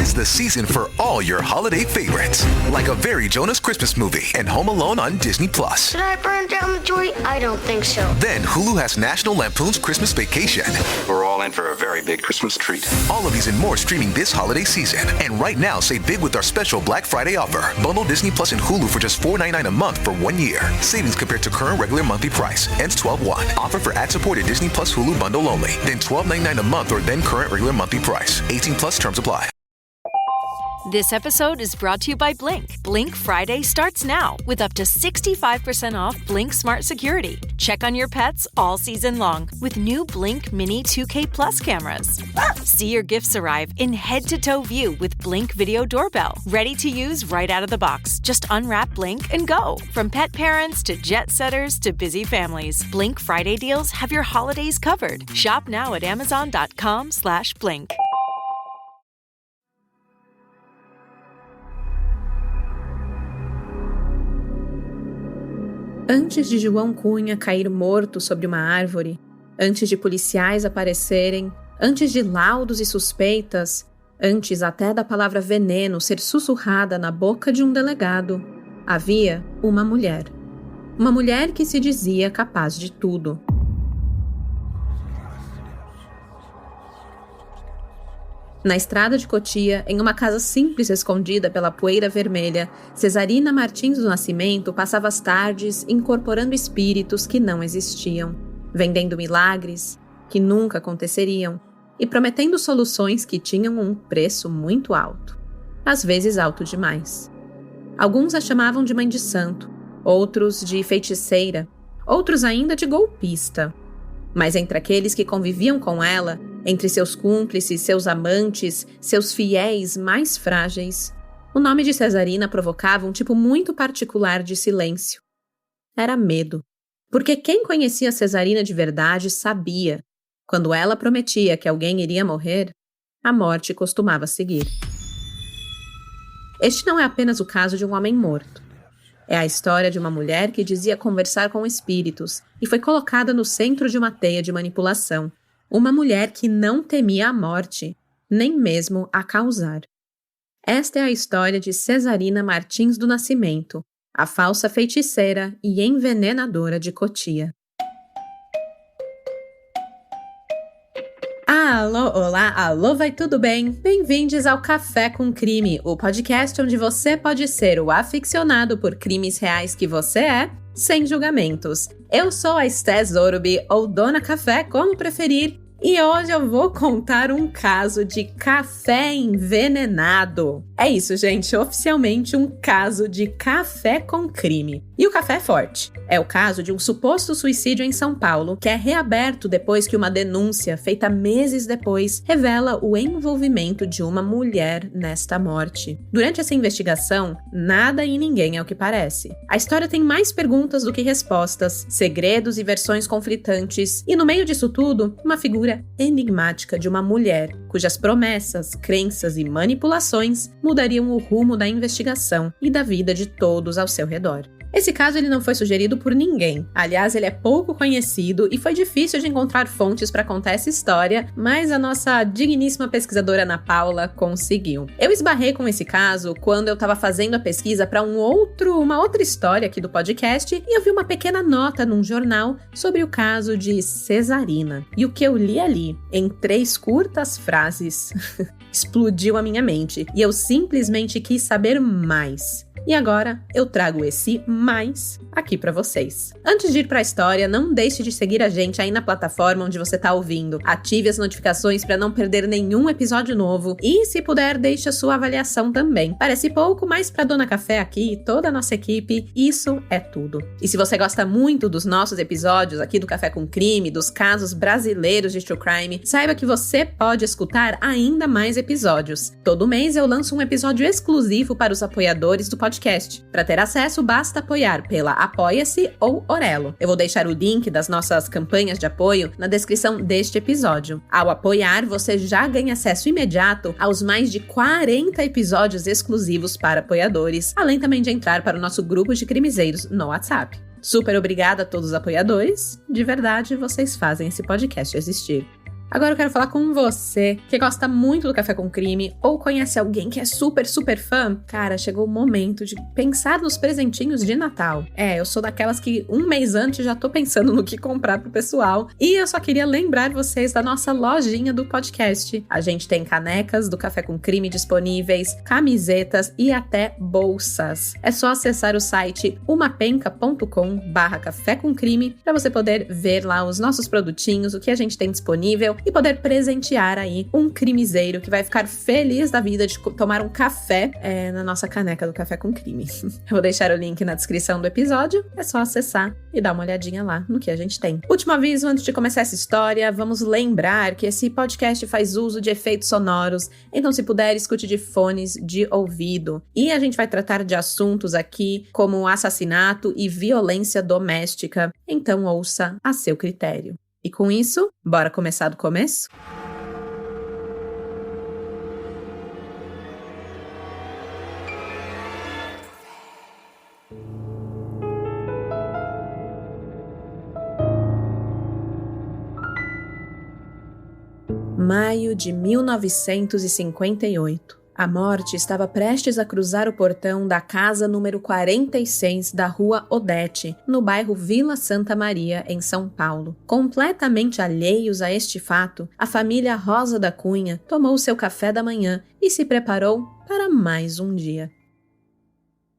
is the season for all your holiday favorites, like A Very Jonas Christmas Movie and Home Alone on Disney+. Should I burn down the joint? I don't think so. Then Hulu has National Lampoon's Christmas Vacation. We're all in for a very big Christmas treat. All of these and more streaming this holiday season. And right now, save big with our special Black Friday offer. Bundle Disney Plus and Hulu for just $4.99 a month for 1 year. Savings compared to current regular monthly price. Ends 12/1. Offer for ad-supported Disney Plus Hulu bundle only. Then $12.99 a month or then current regular monthly price. 18 plus terms apply. This episode is brought to you by Blink. Blink Friday starts now with up to 65% off Blink Smart Security. Check on your pets all season long with new Blink Mini 2K Plus cameras. See your gifts arrive in head-to-toe view with Blink Video Doorbell. Ready to use right out of the box. Just unwrap Blink and go. From pet parents to jet setters to busy families, Blink Friday deals have your holidays covered. Shop now at amazon.com/blink. Antes de João Cunha cair morto sobre uma árvore, antes de policiais aparecerem, antes de laudos e suspeitas, antes até da palavra veneno ser sussurrada na boca de um delegado, havia uma mulher. Uma mulher que se dizia capaz de tudo. Na estrada de Cotia, em uma casa simples escondida pela poeira vermelha, Cesarina Martins do Nascimento passava as tardes incorporando espíritos que não existiam, vendendo milagres que nunca aconteceriam e prometendo soluções que tinham um preço muito alto, às vezes alto demais. Alguns a chamavam de mãe de santo, outros de feiticeira, outros ainda de golpista. Mas entre aqueles que conviviam com ela, entre seus cúmplices, seus amantes, seus fiéis mais frágeis, o nome de Cesarina provocava um tipo muito particular de silêncio. Era medo. Porque quem conhecia Cesarina de verdade sabia, quando ela prometia que alguém iria morrer, a morte costumava seguir. Este não é apenas o caso de um homem morto. É a história de uma mulher que dizia conversar com espíritos e foi colocada no centro de uma teia de manipulação. Uma mulher que não temia a morte, nem mesmo a causar. Esta é a história de Cesarina Martins do Nascimento, a falsa feiticeira e envenenadora de Cotia. Alô, olá, alô, vai tudo bem? Bem-vindos ao Café com Crime, o podcast onde você pode ser o aficionado por crimes reais que você é, sem julgamentos. Eu sou a Esté Zorubi, ou Dona Café, como preferir, e hoje eu vou contar um caso de café envenenado. É isso, gente, oficialmente um caso de café com crime. E o café é forte. É o caso de um suposto suicídio em São Paulo, que é reaberto depois que uma denúncia, feita meses depois, revela o envolvimento de uma mulher nesta morte. Durante essa investigação, nada e ninguém é o que parece. A história tem mais perguntas do que respostas, segredos e versões conflitantes, e no meio disso tudo, uma figura enigmática de uma mulher, cujas promessas, crenças e manipulações mudariam o rumo da investigação e da vida de todos ao seu redor. Esse caso ele não foi sugerido por ninguém. Aliás, ele é pouco conhecido e foi difícil de encontrar fontes para contar essa história, mas a nossa digníssima pesquisadora Ana Paula conseguiu. Eu esbarrei com esse caso quando eu estava fazendo a pesquisa para uma outra história aqui do podcast e eu vi uma pequena nota num jornal sobre o caso de Cesarina. E o que eu li ali, em 3 curtas frases, explodiu a minha mente e eu simplesmente quis saber mais. E agora eu trago esse mais aqui pra vocês. Antes de ir pra história, não deixe de seguir a gente aí na plataforma onde você tá ouvindo. Ative as notificações pra não perder nenhum episódio novo. E se puder, deixe a sua avaliação também. Parece pouco, mas pra Dona Café aqui e toda a nossa equipe, isso é tudo. E se você gosta muito dos nossos episódios aqui do Café com Crime, dos casos brasileiros de True Crime, saiba que você pode escutar ainda mais episódios. Todo mês eu lanço um episódio exclusivo para os apoiadores do podcast. Para ter acesso, basta apoiar pela Apoia-se ou Orelo. Eu vou deixar o link das nossas campanhas de apoio na descrição deste episódio. Ao apoiar, você já ganha acesso imediato aos mais de 40 episódios exclusivos para apoiadores, além também de entrar para o nosso grupo de crimezeiros no WhatsApp. Super obrigada a todos os apoiadores. De verdade, vocês fazem esse podcast existir. Agora eu quero falar com você, que gosta muito do Café com Crime ou conhece alguém que é super, super fã. Cara, chegou o momento de pensar nos presentinhos de Natal. Eu sou daquelas que um mês antes já tô pensando no que comprar pro pessoal. E eu só queria lembrar vocês da nossa lojinha do podcast. A gente tem canecas do Café com Crime disponíveis, camisetas e até bolsas. É só acessar o site umapenca.com/café com crime para você poder ver lá os nossos produtinhos, o que a gente tem disponível e poder presentear aí um crimiseiro que vai ficar feliz da vida de tomar um café na nossa caneca do Café com Crime. Eu vou deixar o link na descrição do episódio, é só acessar e dar uma olhadinha lá no que a gente tem. Último aviso antes de começar essa história, vamos lembrar que esse podcast faz uso de efeitos sonoros, então se puder, escute de fones de ouvido. E a gente vai tratar de assuntos aqui como assassinato e violência doméstica, então ouça a seu critério. E com isso, bora começar do começo? Maio de 1958. A morte estava prestes a cruzar o portão da casa número 46 da Rua Odete, no bairro Vila Santa Maria, em São Paulo. Completamente alheios a este fato, a família Rosa da Cunha tomou seu café da manhã e se preparou para mais um dia.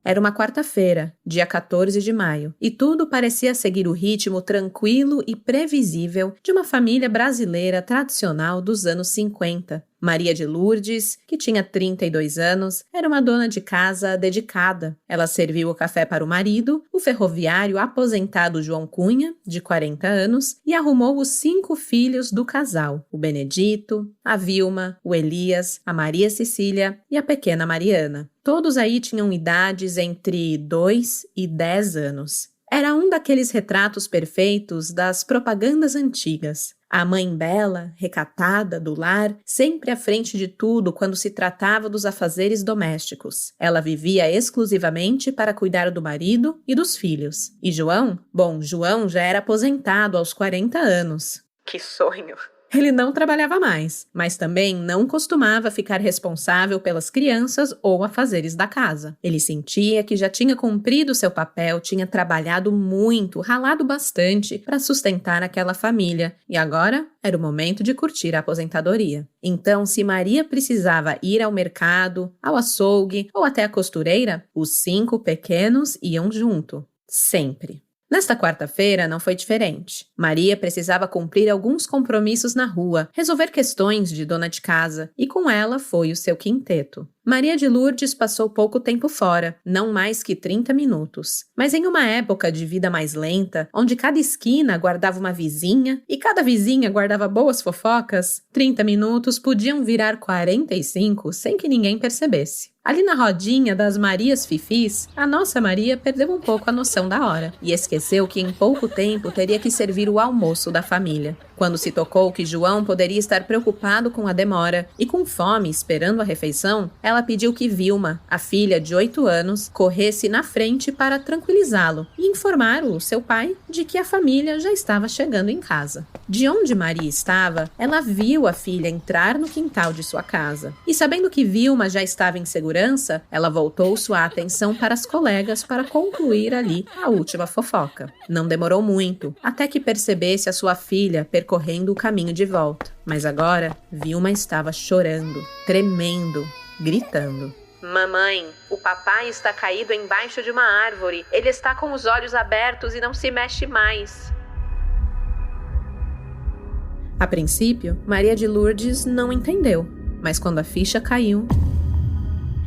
Era uma quarta-feira, dia 14 de maio, e tudo parecia seguir o ritmo tranquilo e previsível de uma família brasileira tradicional dos anos 50. Maria de Lourdes, que tinha 32 anos, era uma dona de casa dedicada. Ela serviu o café para o marido, o ferroviário aposentado João Cunha, de 40 anos, e arrumou os 5 filhos do casal, o Benedito, a Vilma, o Elias, a Maria Cecília e a pequena Mariana. Todos aí tinham idades entre 2 e 10 anos. Era um daqueles retratos perfeitos das propagandas antigas. A mãe bela, recatada, do lar, sempre à frente de tudo quando se tratava dos afazeres domésticos. Ela vivia exclusivamente para cuidar do marido e dos filhos. E João? Bom, João já era aposentado aos 40 anos. Que sonho! Ele não trabalhava mais, mas também não costumava ficar responsável pelas crianças ou afazeres da casa. Ele sentia que já tinha cumprido seu papel, tinha trabalhado muito, ralado bastante para sustentar aquela família, e agora era o momento de curtir a aposentadoria. Então, se Maria precisava ir ao mercado, ao açougue ou até à costureira, os 5 pequenos iam junto. Sempre. Nesta quarta-feira não foi diferente. Maria precisava cumprir alguns compromissos na rua, resolver questões de dona de casa, e com ela foi o seu quinteto. Maria de Lourdes passou pouco tempo fora, não mais que 30 minutos. Mas em uma época de vida mais lenta, onde cada esquina guardava uma vizinha e cada vizinha guardava boas fofocas, 30 minutos podiam virar 45 sem que ninguém percebesse. Ali na rodinha das Marias Fifis, a nossa Maria perdeu um pouco a noção da hora e esqueceu que em pouco tempo teria que servir o almoço da família. Quando se tocou que João poderia estar preocupado com a demora e com fome esperando a refeição, ela pediu que Vilma, a filha de 8 anos, corresse na frente para tranquilizá-lo e informar o seu pai de que a família já estava chegando em casa. De onde Maria estava, ela viu a filha entrar no quintal de sua casa e, sabendo que Vilma já estava em segurança, ela voltou sua atenção para as colegas para concluir ali a última fofoca. Não demorou muito, até que percebesse a sua filha percorrendo o caminho de volta. Mas agora, Vilma estava chorando, tremendo, gritando. Mamãe, o papai está caído embaixo de uma árvore. Ele está com os olhos abertos e não se mexe mais. A princípio, Maria de Lourdes não entendeu, mas quando a ficha caiu,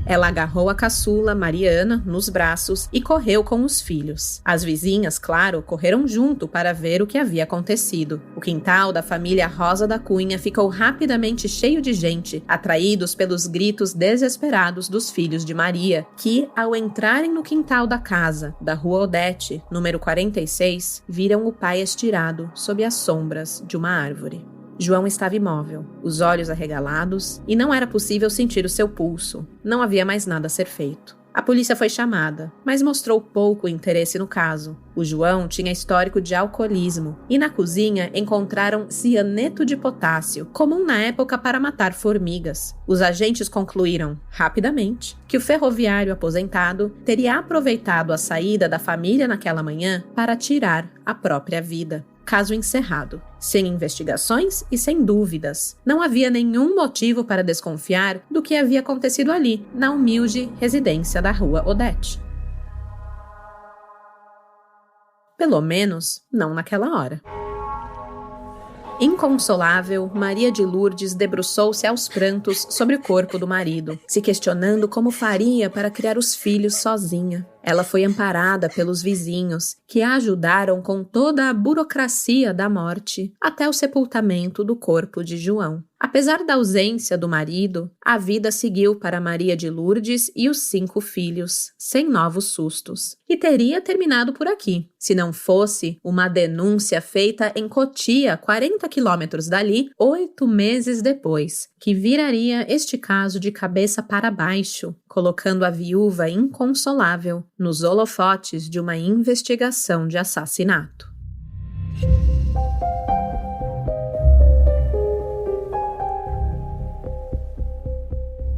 ela agarrou a caçula, Mariana, nos braços e correu com os filhos. As vizinhas, claro, correram junto para ver o que havia acontecido. O quintal da família Rosa da Cunha ficou rapidamente cheio de gente, atraídos pelos gritos desesperados dos filhos de Maria, que, ao entrarem no quintal da casa, da Rua Odete, número 46, viram o pai estirado sob as sombras de uma árvore. João estava imóvel, os olhos arregalados, e não era possível sentir o seu pulso. Não havia mais nada a ser feito. A polícia foi chamada, mas mostrou pouco interesse no caso. O João tinha histórico de alcoolismo e na cozinha encontraram cianeto de potássio, comum na época para matar formigas. Os agentes concluíram, rapidamente, que o ferroviário aposentado teria aproveitado a saída da família naquela manhã para tirar a própria vida. Caso encerrado, sem investigações e sem dúvidas. Não havia nenhum motivo para desconfiar do que havia acontecido ali, na humilde residência da Rua Odete. Pelo menos, não naquela hora. Inconsolável, Maria de Lourdes debruçou-se aos prantos sobre o corpo do marido, se questionando como faria para criar os filhos sozinha. Ela foi amparada pelos vizinhos, que a ajudaram com toda a burocracia da morte até o sepultamento do corpo de João. Apesar da ausência do marido, a vida seguiu para Maria de Lourdes e os 5 filhos, sem novos sustos. E teria terminado por aqui, se não fosse uma denúncia feita em Cotia, 40 quilômetros dali, 8 meses depois, que viraria este caso de cabeça para baixo, colocando a viúva inconsolável nos holofotes de uma investigação de assassinato.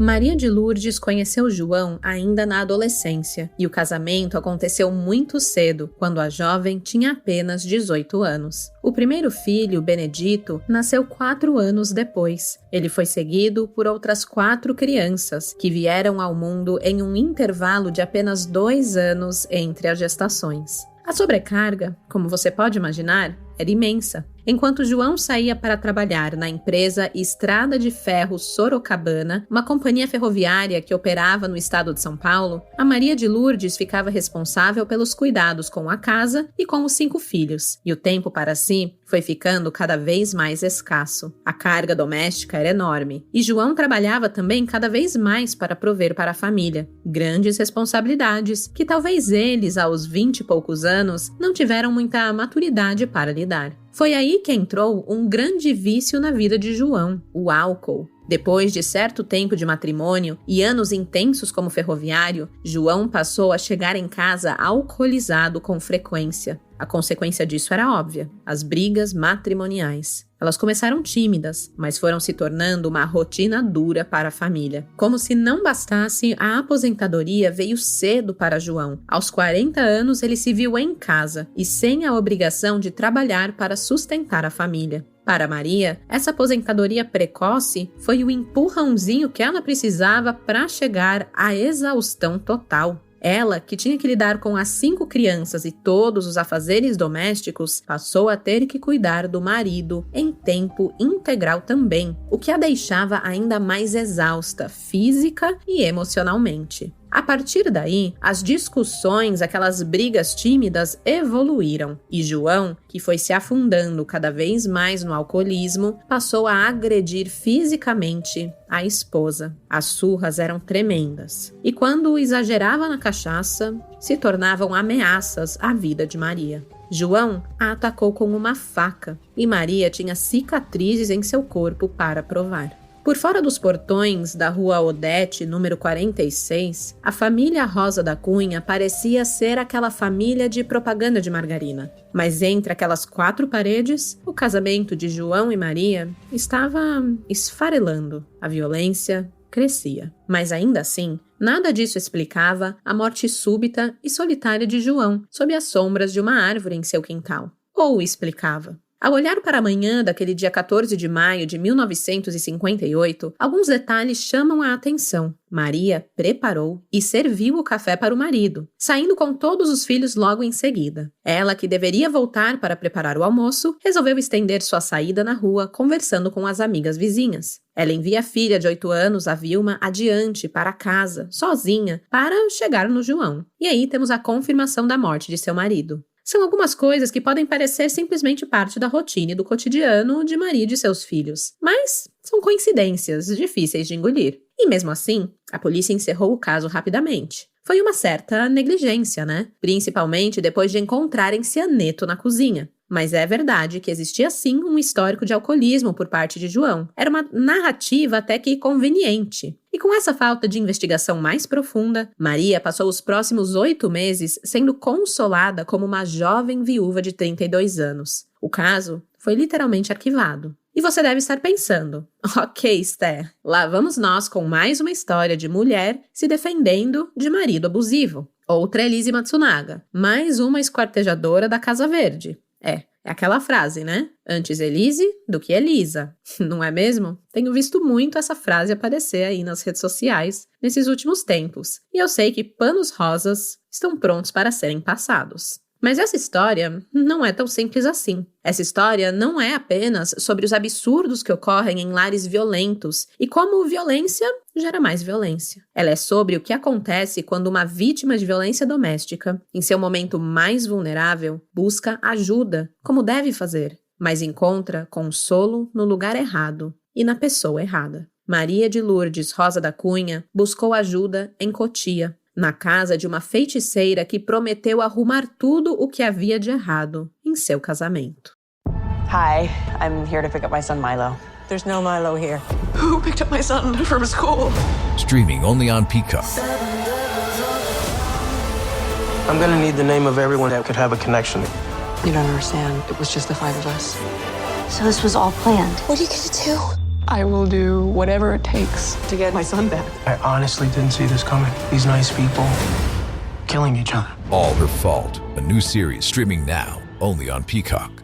Maria de Lourdes conheceu João ainda na adolescência e o casamento aconteceu muito cedo, quando a jovem tinha apenas 18 anos. O primeiro filho, Benedito, nasceu 4 anos depois. Ele foi seguido por outras 4 crianças, que vieram ao mundo em um intervalo de apenas 2 anos entre as gestações. A sobrecarga, como você pode imaginar, era imensa. Enquanto João saía para trabalhar na empresa Estrada de Ferro Sorocabana, uma companhia ferroviária que operava no estado de São Paulo, a Maria de Lourdes ficava responsável pelos cuidados com a casa e com os 5 filhos, e o tempo para si foi ficando cada vez mais escasso. A carga doméstica era enorme, e João trabalhava também cada vez mais para prover para a família. Grandes responsabilidades que talvez eles, aos 20 e poucos anos, não tiveram muita maturidade para lidar. Foi aí que entrou um grande vício na vida de João, o álcool. Depois de certo tempo de matrimônio e anos intensos como ferroviário, João passou a chegar em casa alcoolizado com frequência. A consequência disso era óbvia: as brigas matrimoniais. Elas começaram tímidas, mas foram se tornando uma rotina dura para a família. Como se não bastasse, a aposentadoria veio cedo para João. Aos 40 anos, ele se viu em casa e sem a obrigação de trabalhar para sustentar a família. Para Maria, essa aposentadoria precoce foi o empurrãozinho que ela precisava para chegar à exaustão total. Ela, que tinha que lidar com as 5 crianças e todos os afazeres domésticos, passou a ter que cuidar do marido em tempo integral também, o que a deixava ainda mais exausta, física e emocionalmente. A partir daí, as discussões, aquelas brigas tímidas, evoluíram. E João, que foi se afundando cada vez mais no alcoolismo, passou a agredir fisicamente a esposa. As surras eram tremendas. E quando exagerava na cachaça, se tornavam ameaças à vida de Maria. João a atacou com uma faca e Maria tinha cicatrizes em seu corpo para provar. Por fora dos portões da Rua Odete, número 46, a família Rosa da Cunha parecia ser aquela família de propaganda de margarina. Mas entre aquelas 4 paredes, o casamento de João e Maria estava esfarelando. A violência crescia. Mas ainda assim, nada disso explicava a morte súbita e solitária de João sob as sombras de uma árvore em seu quintal. Ou explicava. Ao olhar para a manhã daquele dia 14 de maio de 1958, alguns detalhes chamam a atenção. Maria preparou e serviu o café para o marido, saindo com todos os filhos logo em seguida. Ela, que deveria voltar para preparar o almoço, resolveu estender sua saída na rua, conversando com as amigas vizinhas. Ela envia a filha de 8 anos, a Vilma, adiante para casa, sozinha, para chegar no João. E aí temos a confirmação da morte de seu marido. São algumas coisas que podem parecer simplesmente parte da rotina e do cotidiano de Maria e de seus filhos, mas são coincidências difíceis de engolir. E mesmo assim, a polícia encerrou o caso rapidamente. foi uma certa negligência, né? Principalmente depois de encontrarem cianeto na cozinha. Mas é verdade que existia sim um histórico de alcoolismo por parte de João. Era uma narrativa até que conveniente. E com essa falta de investigação mais profunda, Maria passou os próximos 8 meses sendo consolada como uma jovem viúva de 32 anos. O caso foi literalmente arquivado. E você deve estar pensando, ok, Esther, lá vamos nós com mais uma história de mulher se defendendo de marido abusivo. Outra Elise Matsunaga, mais uma esquartejadora da Casa Verde. É aquela frase, né? Antes Elise do que Elisa, não é mesmo? Tenho visto muito essa frase aparecer aí nas redes sociais nesses últimos tempos. E eu sei que panos rosas estão prontos para serem passados. Mas essa história não é tão simples assim. Essa história não é apenas sobre os absurdos que ocorrem em lares violentos e como violência gera mais violência. Ela é sobre o que acontece quando uma vítima de violência doméstica, em seu momento mais vulnerável, busca ajuda, como deve fazer, mas encontra consolo no lugar errado e na pessoa errada. Maria de Lourdes Rosa da Cunha buscou ajuda em Cotia, na casa de uma feiticeira que prometeu arrumar tudo o que havia de errado em seu casamento. Hi, I'm here to pick up my son Milo. There's no Milo here. Who picked up my son from school? Streaming only on Peacock. I'm gonna need the name of everyone that could have a connection. You don't understand. It was just the 5 of us. So this was all planned. What are you gonna do? I will do whatever it takes to get my son back. I honestly didn't see this coming. These nice people killing each other. All Her Fault, a new series streaming now only on Peacock.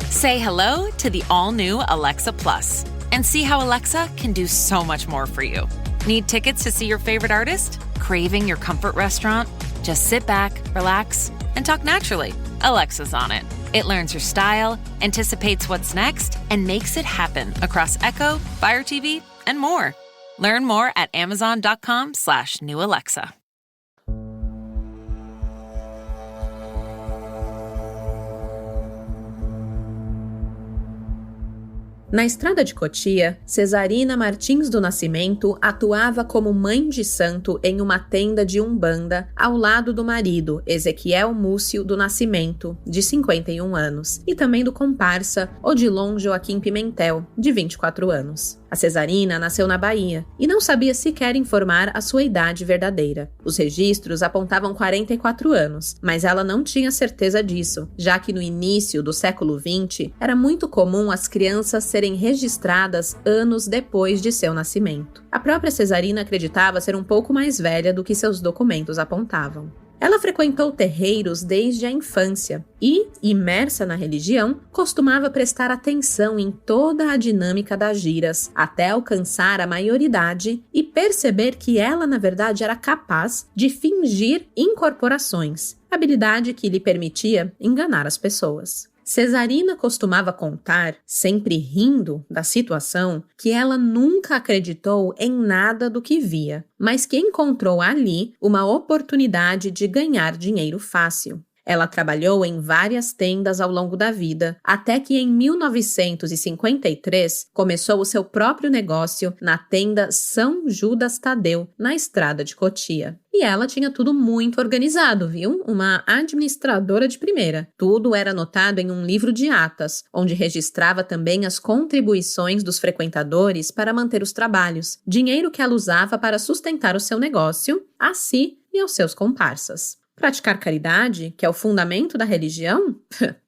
Say hello to the all-new Alexa Plus and see how Alexa can do so much more for you. Need tickets to see your favorite artist? Craving your comfort restaurant? Just sit back, relax, and talk naturally. Alexa's on it. It learns your style, anticipates what's next, and makes it happen across Echo, Fire TV, and more. Learn more at amazon.com/new Alexa. Na estrada de Cotia, Cesarina Martins do Nascimento atuava como mãe de santo em uma tenda de umbanda ao lado do marido, Ezequiel Múcio do Nascimento, de 51 anos, e também do comparsa Odilon Joaquim Pimentel, de 24 anos. A Cesarina nasceu na Bahia e não sabia sequer informar a sua idade verdadeira. Os registros apontavam 44 anos, mas ela não tinha certeza disso, já que no início do século XX era muito comum as crianças serem registradas anos depois de seu nascimento. A própria Cesarina acreditava ser um pouco mais velha do que seus documentos apontavam. Ela frequentou terreiros desde a infância e, imersa na religião, costumava prestar atenção em toda a dinâmica das giras, até alcançar a maioridade e perceber que ela, na verdade, era capaz de fingir incorporações, habilidade que lhe permitia enganar as pessoas. Cesarina costumava contar, sempre rindo da situação, que ela nunca acreditou em nada do que via, mas que encontrou ali uma oportunidade de ganhar dinheiro fácil. Ela trabalhou em várias tendas ao longo da vida, até que em 1953 começou o seu próprio negócio na tenda São Judas Tadeu, na estrada de Cotia. E ela tinha tudo muito organizado, viu? Uma administradora de primeira. Tudo era anotado em um livro de atas, onde registrava também as contribuições dos frequentadores para manter os trabalhos, dinheiro que ela usava para sustentar o seu negócio, a si e aos seus comparsas. Praticar caridade, que é o fundamento da religião?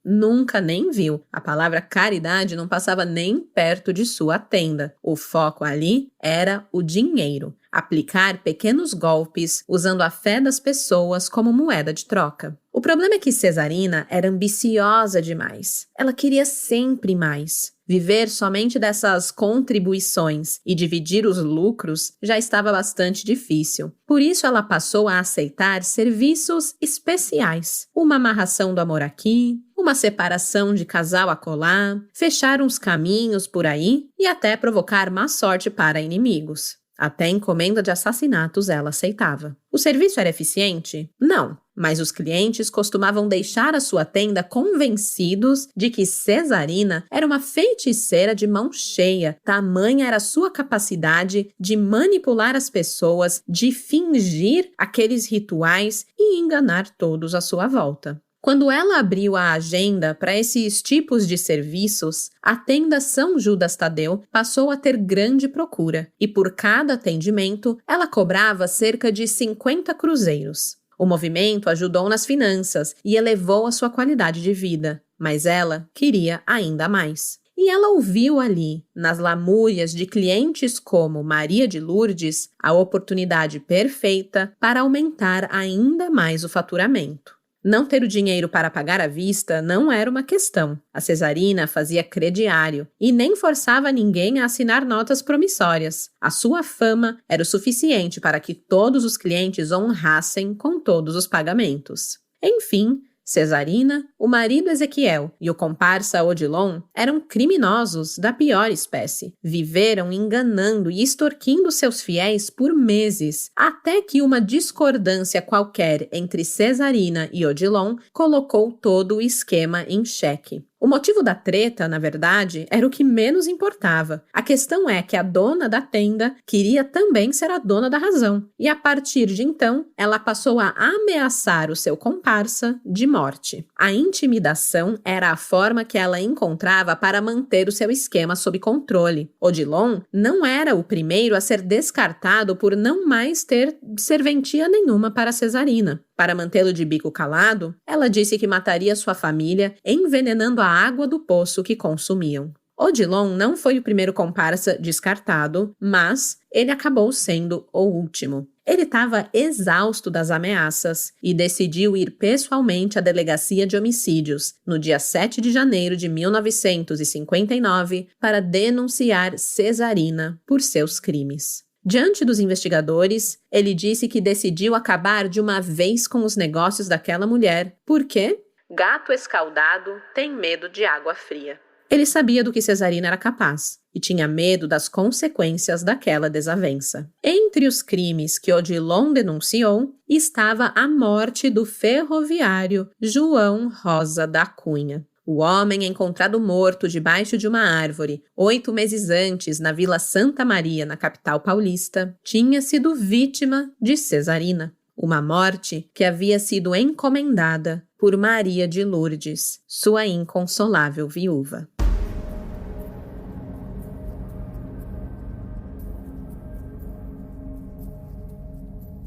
Nunca nem viu. A palavra caridade não passava nem perto de sua tenda. O foco ali era o dinheiro. Aplicar pequenos golpes usando a fé das pessoas como moeda de troca. O problema é que Cesarina era ambiciosa demais. Ela queria sempre mais. Viver somente dessas contribuições e dividir os lucros já estava bastante difícil. Por isso ela passou a aceitar serviços especiais. Uma amarração do amor aqui, uma separação de casal acolá, fechar uns caminhos por aí e até provocar má sorte para inimigos. Até encomenda de assassinatos ela aceitava. O serviço era eficiente? Não, mas os clientes costumavam deixar a sua tenda convencidos de que Cesarina era uma feiticeira de mão cheia, tamanha era sua capacidade de manipular as pessoas, de fingir aqueles rituais e enganar todos à sua volta. Quando ela abriu a agenda para esses tipos de serviços, a tenda São Judas Tadeu passou a ter grande procura e por cada atendimento ela cobrava cerca de 50 cruzeiros. O movimento ajudou nas finanças e elevou a sua qualidade de vida, mas ela queria ainda mais. E ela ouviu ali, nas lamúrias de clientes como Maria de Lourdes, a oportunidade perfeita para aumentar ainda mais o faturamento. Não ter o dinheiro para pagar à vista não era uma questão. A Cesarina fazia crediário e nem forçava ninguém a assinar notas promissórias. A sua fama era o suficiente para que todos os clientes honrassem com todos os pagamentos. Enfim, Cesarina, o marido Ezequiel e o comparsa Odilon eram criminosos da pior espécie. Viveram enganando e extorquindo seus fiéis por meses, até que uma discordância qualquer entre Cesarina e Odilon colocou todo o esquema em xeque. O motivo da treta, na verdade, era o que menos importava. A questão é que a dona da tenda queria também ser a dona da razão, e a partir de então, ela passou a ameaçar o seu comparsa de morte. A intimidação era a forma que ela encontrava para manter o seu esquema sob controle. Odilon não era o primeiro a ser descartado por não mais ter serventia nenhuma para Cesarina. Para mantê-lo de bico calado, ela disse que mataria sua família envenenando a água do poço que consumiam. Odilon não foi o primeiro comparsa descartado, mas ele acabou sendo o último. Ele estava exausto das ameaças e decidiu ir pessoalmente à delegacia de homicídios no dia 7 de janeiro de 1959 para denunciar Cesarina por seus crimes. Diante dos investigadores, ele disse que decidiu acabar de uma vez com os negócios daquela mulher, porque gato escaldado tem medo de água fria. Ele sabia do que Cesarina era capaz e tinha medo das consequências daquela desavença. Entre os crimes que Odilon denunciou estava a morte do ferroviário João Rosa da Cunha. O homem encontrado morto debaixo de uma árvore 8 meses antes na Vila Santa Maria, na capital paulista, tinha sido vítima de Cesarina. Uma morte que havia sido encomendada por Maria de Lourdes, sua inconsolável viúva.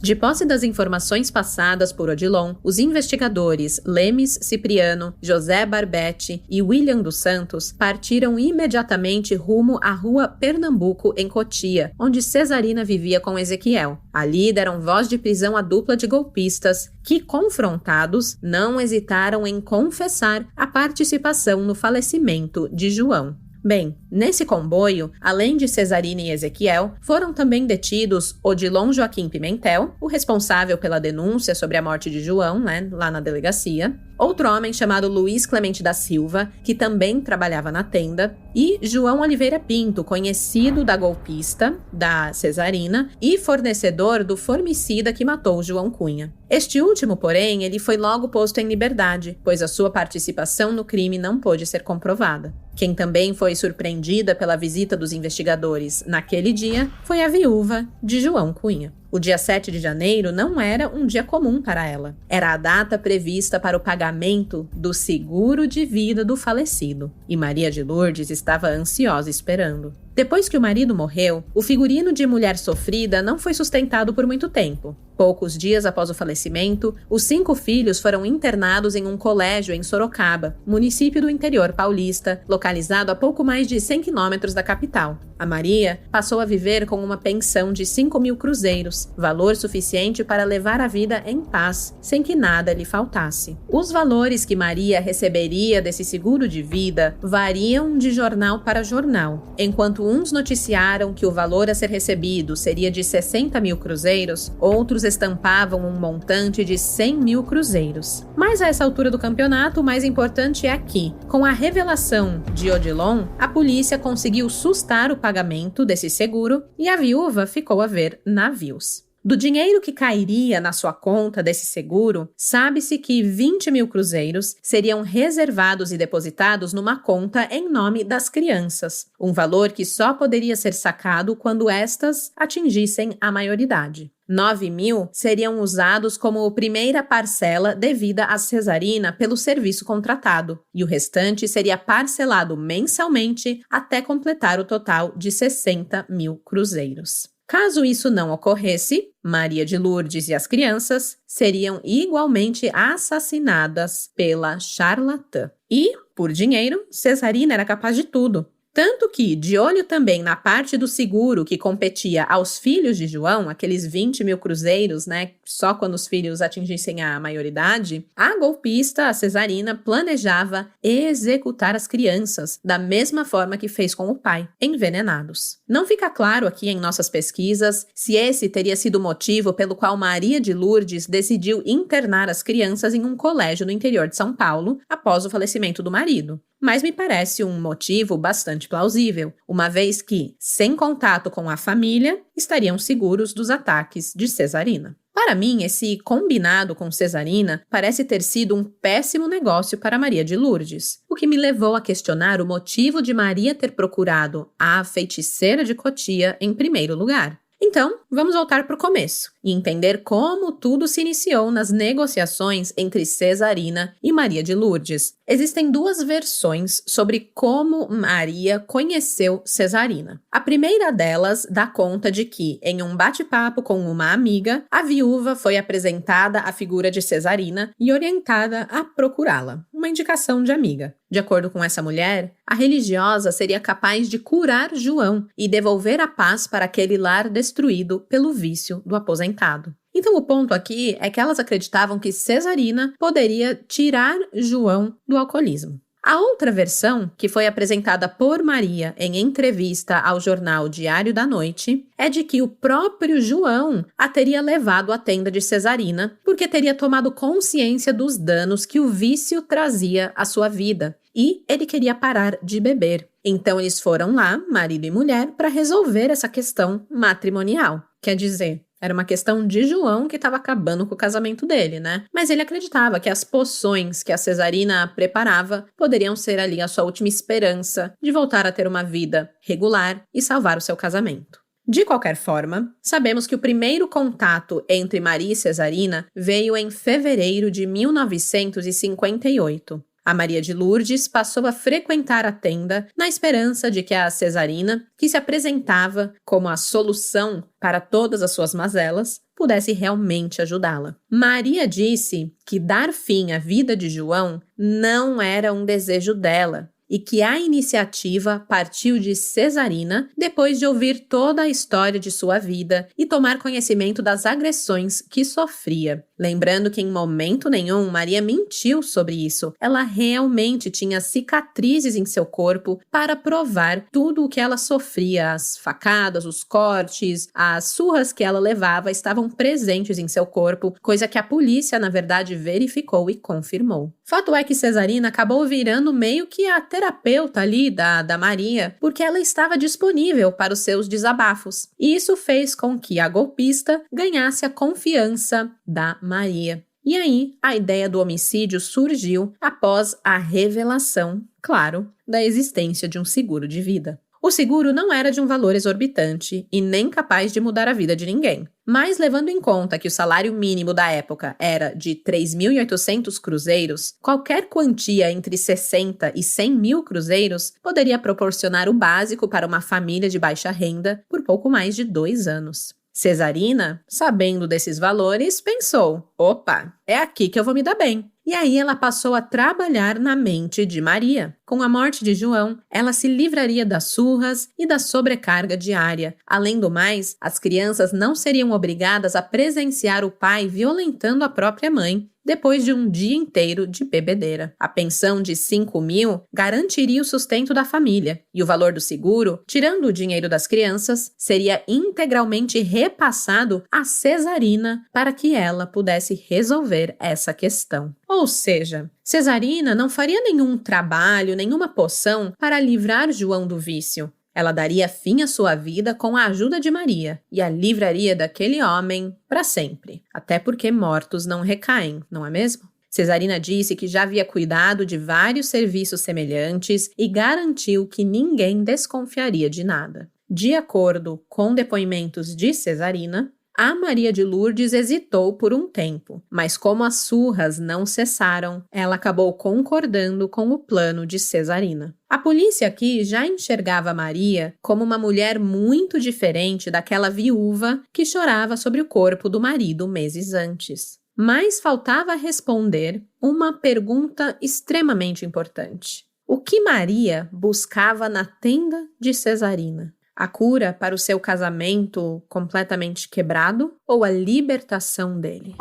De posse das informações passadas por Odilon, os investigadores Lemes Cipriano, José Barbetti e William dos Santos partiram imediatamente rumo à rua Pernambuco, em Cotia, onde Cesarina vivia com Ezequiel. Ali deram voz de prisão à dupla de golpistas que, confrontados, não hesitaram em confessar a participação no falecimento de João. Bem, nesse comboio, além de Cesarina e Ezequiel, foram também detidos Odilon Joaquim Pimentel, o responsável pela denúncia sobre a morte de João, lá na delegacia, outro homem chamado Luiz Clemente da Silva, que também trabalhava na tenda, e João Oliveira Pinto, conhecido da golpista, da Cesarina, e fornecedor do formicida que matou João Cunha. Este último, porém, ele foi logo posto em liberdade, pois a sua participação no crime não pôde ser comprovada. Quem também foi surpreendida pela visita dos investigadores naquele dia foi a viúva de João Cunha. O dia 7 de janeiro não era um dia comum para ela. Era a data prevista para o pagamento do seguro de vida do falecido. E Maria de Lourdes estava ansiosa esperando. Depois que o marido morreu, o figurino de mulher sofrida não foi sustentado por muito tempo. Poucos dias após o falecimento, os 5 filhos foram internados em um colégio em Sorocaba, município do interior paulista, localizado a pouco mais de 100 quilômetros da capital. A Maria passou a viver com uma pensão de 5.000 cruzeiros cruzeiros, valor suficiente para levar a vida em paz, sem que nada lhe faltasse. Os valores que Maria receberia desse seguro de vida variam de jornal para jornal. Enquanto uns noticiaram que o valor a ser recebido seria de 60 mil cruzeiros, outros estampavam um montante de 100 mil cruzeiros. Mas a essa altura do campeonato, o mais importante é que, com a revelação de Odilon, a polícia conseguiu sustar o pagamento desse seguro e a viúva ficou a ver navios. Do dinheiro que cairia na sua conta desse seguro, sabe-se que 20 mil cruzeiros seriam reservados e depositados numa conta em nome das crianças, um valor que só poderia ser sacado quando estas atingissem a maioridade. 9 mil seriam usados como primeira parcela devida a Cesarina pelo serviço contratado, e o restante seria parcelado mensalmente até completar o total de 60 mil cruzeiros. Caso isso não ocorresse, Maria de Lourdes e as crianças seriam igualmente assassinadas pela charlatã. E, por dinheiro, Cesarina era capaz de tudo. Tanto que, de olho também na parte do seguro que competia aos filhos de João, aqueles 20 mil cruzeiros, só quando os filhos atingissem a maioridade, a golpista, a Cesarina, planejava executar as crianças, da mesma forma que fez com o pai, envenenados. Não fica claro aqui em nossas pesquisas se esse teria sido o motivo pelo qual Maria de Lourdes decidiu internar as crianças em um colégio no interior de São Paulo após o falecimento do marido. Mas me parece um motivo bastante plausível, uma vez que, sem contato com a família, estariam seguros dos ataques de Cesarina. Para mim, esse combinado com Cesarina parece ter sido um péssimo negócio para Maria de Lourdes, o que me levou a questionar o motivo de Maria ter procurado a feiticeira de Cotia em primeiro lugar. Então, vamos voltar para o começo e entender como tudo se iniciou nas negociações entre Cesarina e Maria de Lourdes. Existem duas versões sobre como Maria conheceu Cesarina. A primeira delas dá conta de que, em um bate-papo com uma amiga, a viúva foi apresentada à figura de Cesarina e orientada a procurá-la. Uma indicação de amiga. De acordo com essa mulher, a religiosa seria capaz de curar João e devolver a paz para aquele lar destruído pelo vício do aposentado. Então o ponto aqui é que elas acreditavam que Cesarina poderia tirar João do alcoolismo. A outra versão, que foi apresentada por Maria em entrevista ao jornal Diário da Noite, é de que o próprio João a teria levado à tenda de Cesarina porque teria tomado consciência dos danos que o vício trazia à sua vida e ele queria parar de beber. Então eles foram lá, marido e mulher, para resolver essa questão matrimonial. Quer dizer, era uma questão de João que estava acabando com o casamento dele, Mas ele acreditava que as poções que a Cesarina preparava poderiam ser ali a sua última esperança de voltar a ter uma vida regular e salvar o seu casamento. De qualquer forma, sabemos que o primeiro contato entre Maria e Cesarina veio em fevereiro de 1958. A Maria de Lourdes passou a frequentar a tenda na esperança de que a Cesarina, que se apresentava como a solução para todas as suas mazelas, pudesse realmente ajudá-la. Maria disse que dar fim à vida de João não era um desejo dela, e que a iniciativa partiu de Cesarina depois de ouvir toda a história de sua vida e tomar conhecimento das agressões que sofria. Lembrando que em momento nenhum Maria mentiu sobre isso. Ela realmente tinha cicatrizes em seu corpo para provar tudo o que ela sofria. As facadas, os cortes, as surras que ela levava estavam presentes em seu corpo, coisa que a polícia, na verdade, verificou e confirmou. Fato é que Cesarina acabou virando meio que a terapeuta ali da Maria, porque ela estava disponível para os seus desabafos. E isso fez com que a golpista ganhasse a confiança da Maria. E aí, a ideia do homicídio surgiu após a revelação, claro, da existência de um seguro de vida. O seguro não era de um valor exorbitante e nem capaz de mudar a vida de ninguém. Mas levando em conta que o salário mínimo da época era de 3.800 cruzeiros, qualquer quantia entre 60 e 100 mil cruzeiros poderia proporcionar o básico para uma família de baixa renda por pouco mais de 2 anos. Cesarina, sabendo desses valores, pensou: opa, é aqui que eu vou me dar bem. E aí ela passou a trabalhar na mente de Maria. Com a morte de João, ela se livraria das surras e da sobrecarga diária. Além do mais, as crianças não seriam obrigadas a presenciar o pai violentando a própria mãe depois de um dia inteiro de bebedeira. A pensão de 5.000 garantiria o sustento da família, e o valor do seguro, tirando o dinheiro das crianças, seria integralmente repassado a Cesarina para que ela pudesse resolver essa questão. Ou seja, Cesarina não faria nenhum trabalho, nenhuma poção para livrar João do vício. Ela daria fim à sua vida com a ajuda de Maria e a livraria daquele homem para sempre. Até porque mortos não recaem, não é mesmo? Cesarina disse que já havia cuidado de vários serviços semelhantes e garantiu que ninguém desconfiaria de nada. De acordo com depoimentos de Cesarina, a Maria de Lourdes hesitou por um tempo, mas como as surras não cessaram, ela acabou concordando com o plano de Cesarina. A polícia aqui já enxergava Maria como uma mulher muito diferente daquela viúva que chorava sobre o corpo do marido meses antes. Mas faltava responder uma pergunta extremamente importante. O que Maria buscava na tenda de Cesarina? A cura para o seu casamento completamente quebrado ou a libertação dele?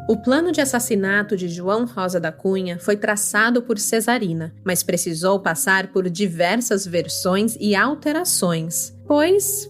O plano de assassinato de João Rosa da Cunha foi traçado por Cesarina, mas precisou passar por diversas versões e alterações, pois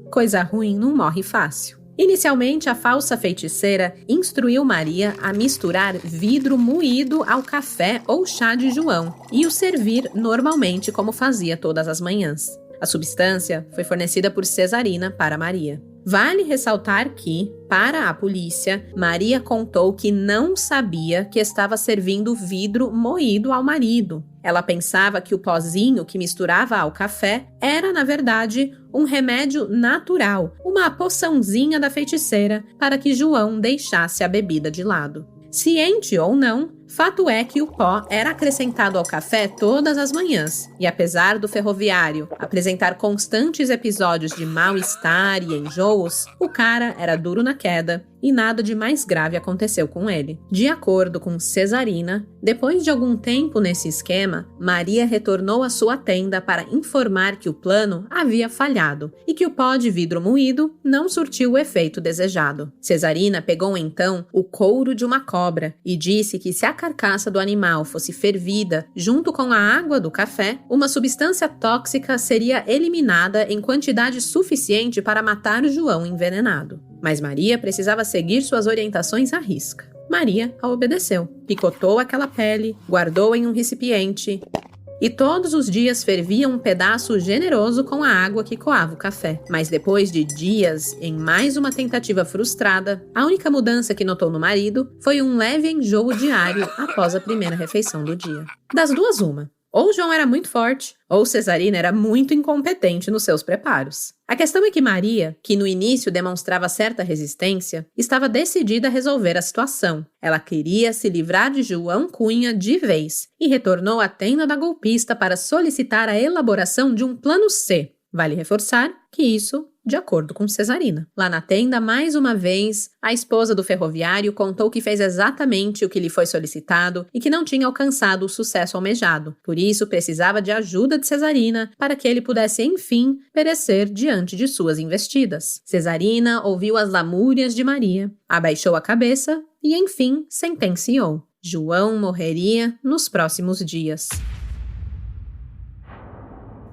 coisa ruim não morre fácil. Inicialmente, a falsa feiticeira instruiu Maria a misturar vidro moído ao café ou chá de João e o servir normalmente como fazia todas as manhãs. A substância foi fornecida por Cesarina para Maria. Vale ressaltar que, para a polícia, Maria contou que não sabia que estava servindo vidro moído ao marido. Ela pensava que o pozinho que misturava ao café era, na verdade, um remédio natural, uma poçãozinha da feiticeira para que João deixasse a bebida de lado. Ciente ou não, fato é que o pó era acrescentado ao café todas as manhãs, e apesar do ferroviário apresentar constantes episódios de mal-estar e enjoos, o cara era duro na queda e nada de mais grave aconteceu com ele. De acordo com Cesarina, depois de algum tempo nesse esquema, Maria retornou à sua tenda para informar que o plano havia falhado e que o pó de vidro moído não surtiu o efeito desejado. Cesarina pegou então o couro de uma cobra e disse que se a carcaça do animal fosse fervida junto com a água do café, uma substância tóxica seria eliminada em quantidade suficiente para matar o João envenenado. Mas Maria precisava seguir suas orientações à risca. Maria a obedeceu, picotou aquela pele, guardou em um recipiente e todos os dias fervia um pedaço generoso com a água que coava o café. Mas depois de dias, em mais uma tentativa frustrada, a única mudança que notou no marido foi um leve enjoo diário após a primeira refeição do dia. Das duas, uma. Ou João era muito forte, ou Cesarina era muito incompetente nos seus preparos. A questão é que Maria, que no início demonstrava certa resistência, estava decidida a resolver a situação. Ela queria se livrar de João Cunha de vez e retornou à tenda da golpista para solicitar a elaboração de um plano C. Vale reforçar que isso de acordo com Cesarina. Lá na tenda, mais uma vez, a esposa do ferroviário contou que fez exatamente o que lhe foi solicitado e que não tinha alcançado o sucesso almejado. Por isso, precisava de ajuda de Cesarina para que ele pudesse, enfim, perecer diante de suas investidas. Cesarina ouviu as lamúrias de Maria, abaixou a cabeça e, enfim, sentenciou. João morreria nos próximos dias.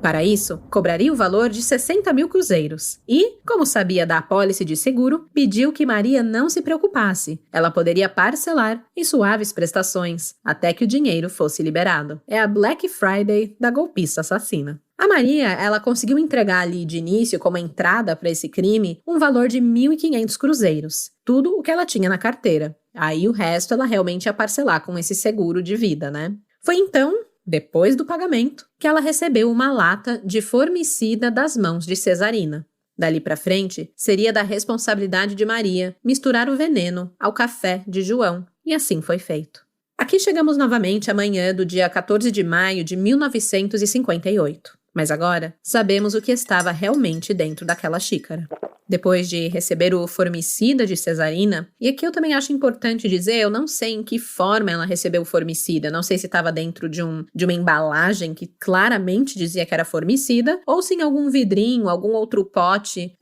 Para isso, cobraria o valor de 60.000 cruzeiros e, como sabia da apólice de seguro, pediu que Maria não se preocupasse. Ela poderia parcelar em suaves prestações, até que o dinheiro fosse liberado. É a Black Friday da golpista assassina. A Maria, ela conseguiu entregar ali de início, como entrada para esse crime, um valor de 1.500 cruzeiros. Tudo o que ela tinha na carteira. Aí o resto ela realmente ia parcelar com esse seguro de vida, né? Foi então, depois do pagamento, que ela recebeu uma lata de formicida das mãos de Cesarina. Dali para frente, seria da responsabilidade de Maria misturar o veneno ao café de João, e assim foi feito. Aqui chegamos novamente à manhã do dia 14 de maio de 1958. Mas agora sabemos o que estava realmente dentro daquela xícara. Depois de receber o formicida de Cesarina, e aqui eu também acho importante dizer, eu não sei em que forma ela recebeu o formicida, não sei se estava dentro de uma embalagem que claramente dizia que era formicida, ou se em algum vidrinho, algum outro pote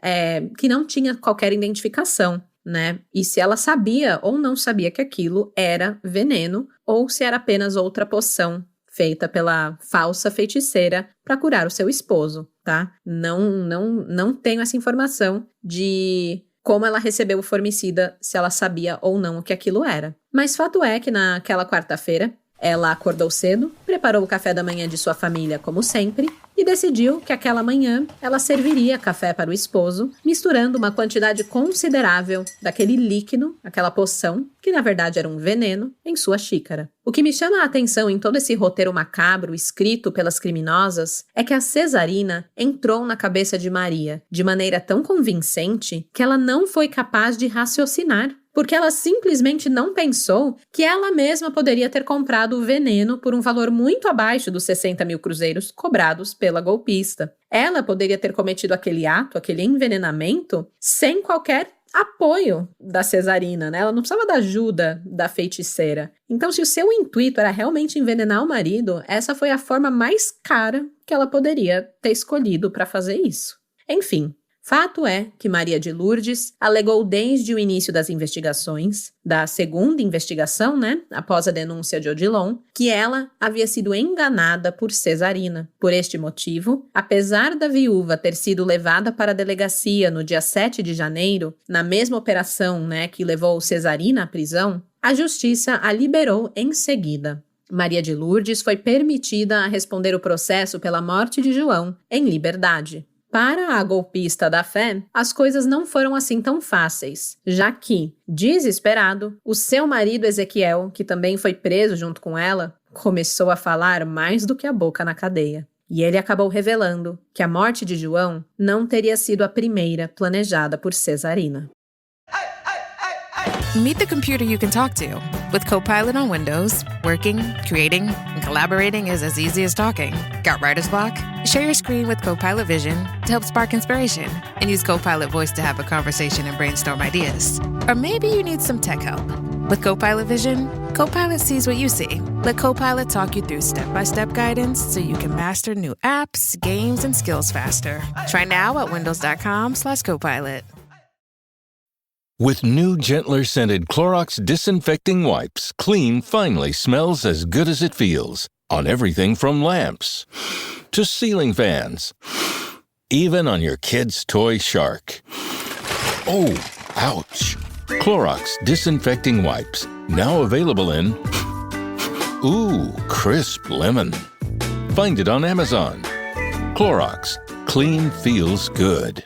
que não tinha qualquer identificação, né? E se ela sabia ou não sabia que aquilo era veneno, ou se era apenas outra poção feita pela falsa feiticeira para curar o seu esposo, tá? Não tenho essa informação de como ela recebeu o formicida, se ela sabia ou não o que aquilo era. Mas fato é que naquela quarta-feira, ela acordou cedo, preparou o café da manhã de sua família como sempre e decidiu que aquela manhã ela serviria café para o esposo, misturando uma quantidade considerável daquele líquido, aquela poção, que na verdade era um veneno, em sua xícara. O que me chama a atenção em todo esse roteiro macabro escrito pelas criminosas é que a Cesarina entrou na cabeça de Maria de maneira tão convincente que ela não foi capaz de raciocinar. Porque ela simplesmente não pensou que ela mesma poderia ter comprado o veneno por um valor muito abaixo dos 60 mil cruzeiros cobrados pela golpista. Ela poderia ter cometido aquele ato, aquele envenenamento, sem qualquer apoio da Cesarina, né? Ela não precisava da ajuda da feiticeira. Então, se o seu intuito era realmente envenenar o marido, essa foi a forma mais cara que ela poderia ter escolhido para fazer isso. Enfim. Fato é que Maria de Lourdes alegou desde o início das investigações, da segunda investigação, né, após a denúncia de Odilon, que ela havia sido enganada por Cesarina. Por este motivo, apesar da viúva ter sido levada para a delegacia no dia 7 de janeiro, na mesma operação, né, que levou Cesarina à prisão, a justiça a liberou em seguida. Maria de Lourdes foi permitida a responder o processo pela morte de João em liberdade. Para a golpista da fé, as coisas não foram assim tão fáceis, já que, desesperado, o seu marido Ezequiel, que também foi preso junto com ela, começou a falar mais do que a boca na cadeia. E ele acabou revelando que a morte de João não teria sido a primeira planejada por Cesarina. Meet the computer you can talk to. With Copilot on Windows, working, creating, and collaborating is as easy as talking. Got writer's block? Share your screen with Copilot Vision to help spark inspiration, and use Copilot Voice to have a conversation and brainstorm ideas. Or maybe you need some tech help. With Copilot Vision, Copilot sees what you see. Let Copilot talk you through step-by-step guidance so you can master new apps, games, and skills faster. Try now at windows.com/Copilot. With new, gentler scented Clorox disinfecting wipes, clean finally smells as good as it feels. On everything from lamps to ceiling fans. Even on your kid's toy shark. Oh, ouch. Clorox disinfecting wipes, now available in crisp lemon. Find it on Amazon. Clorox, clean feels good.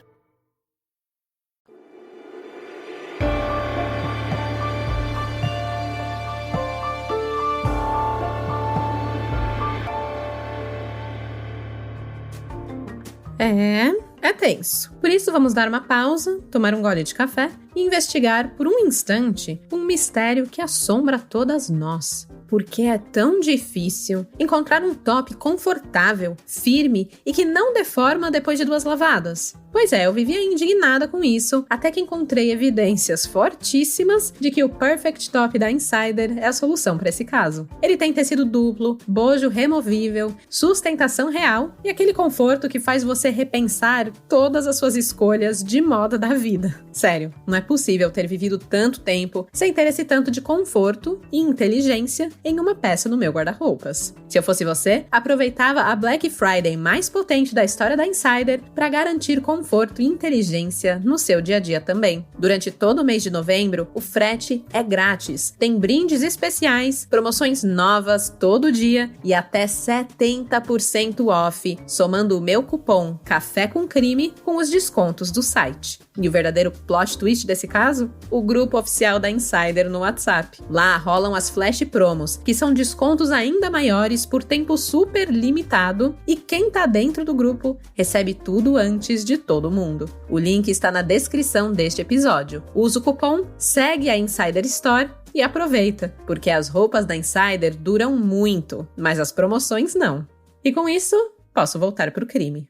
É tenso. Por isso vamos dar uma pausa, tomar um gole de café e investigar por um instante um mistério que assombra todas nós. Por que é tão difícil encontrar um top confortável, firme e que não deforma depois de 2 lavadas? Pois é, eu vivia indignada com isso, até que encontrei evidências fortíssimas de que o Perfect Top da Insider é a solução para esse caso. Ele tem tecido duplo, bojo removível, sustentação real e aquele conforto que faz você repensar todas as suas escolhas de moda da vida. Sério, não é possível ter vivido tanto tempo sem ter esse tanto de conforto e inteligência em uma peça no meu guarda-roupas. Se eu fosse você, aproveitava a Black Friday mais potente da história da Insider para garantir conforto e inteligência no seu dia a dia também. Durante todo o mês de novembro, o frete é grátis, tem brindes especiais, promoções novas todo dia e até 70% off, somando o meu cupom Café com Crime com os descontos do site. E o verdadeiro plot twist desse caso? O grupo oficial da Insider no WhatsApp. Lá rolam as flash promos, que são descontos ainda maiores por tempo super limitado e quem tá dentro do grupo recebe tudo antes de todo mundo. O link está na descrição deste episódio. Usa o cupom, segue a Insider Store e aproveita, porque as roupas da Insider duram muito, mas as promoções não. E com isso, posso voltar para o crime.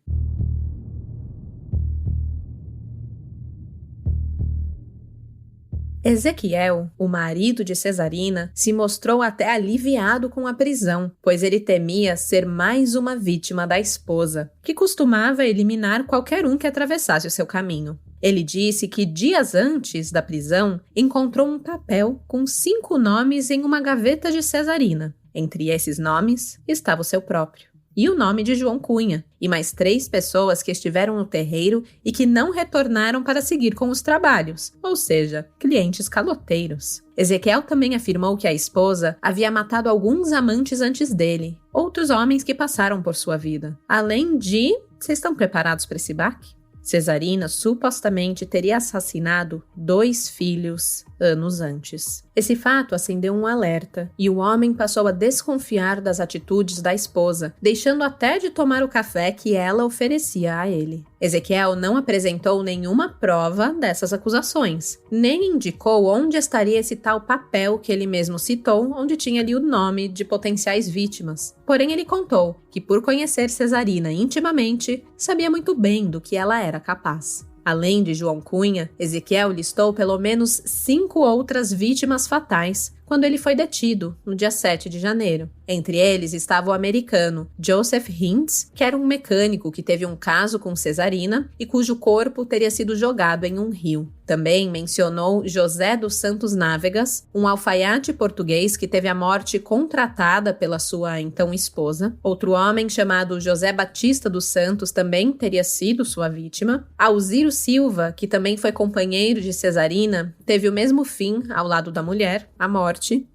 Ezequiel, o marido de Cesarina, se mostrou até aliviado com a prisão, pois ele temia ser mais uma vítima da esposa, que costumava eliminar qualquer um que atravessasse o seu caminho. Ele disse que dias antes da prisão, encontrou um papel com 5 nomes em uma gaveta de Cesarina. Entre esses nomes estava o seu próprio. E o nome de João Cunha, e mais 3 pessoas que estiveram no terreiro e que não retornaram para seguir com os trabalhos, ou seja, clientes caloteiros. Ezequiel também afirmou que a esposa havia matado alguns amantes antes dele, outros homens que passaram por sua vida. Além de... Vocês estão preparados para esse baque? Cesarina supostamente teria assassinado 2 filhos anos antes. Esse fato acendeu um alerta e o homem passou a desconfiar das atitudes da esposa, deixando até de tomar o café que ela oferecia a ele. Ezequiel não apresentou nenhuma prova dessas acusações, nem indicou onde estaria esse tal papel que ele mesmo citou, onde tinha ali o nome de potenciais vítimas. Porém, ele contou que, por conhecer Cesarina intimamente, sabia muito bem do que ela era capaz. Além de João Cunha, Ezequiel listou pelo menos 5 outras vítimas fatais quando ele foi detido, no dia 7 de janeiro. Entre eles estava o americano Joseph Hintz, que era um mecânico que teve um caso com Cesarina e cujo corpo teria sido jogado em um rio. Também mencionou José dos Santos Návegas, um alfaiate português que teve a morte contratada pela sua então esposa. Outro homem chamado José Batista dos Santos também teria sido sua vítima. Alziro Silva, que também foi companheiro de Cesarina, teve o mesmo fim ao lado da mulher, a morte.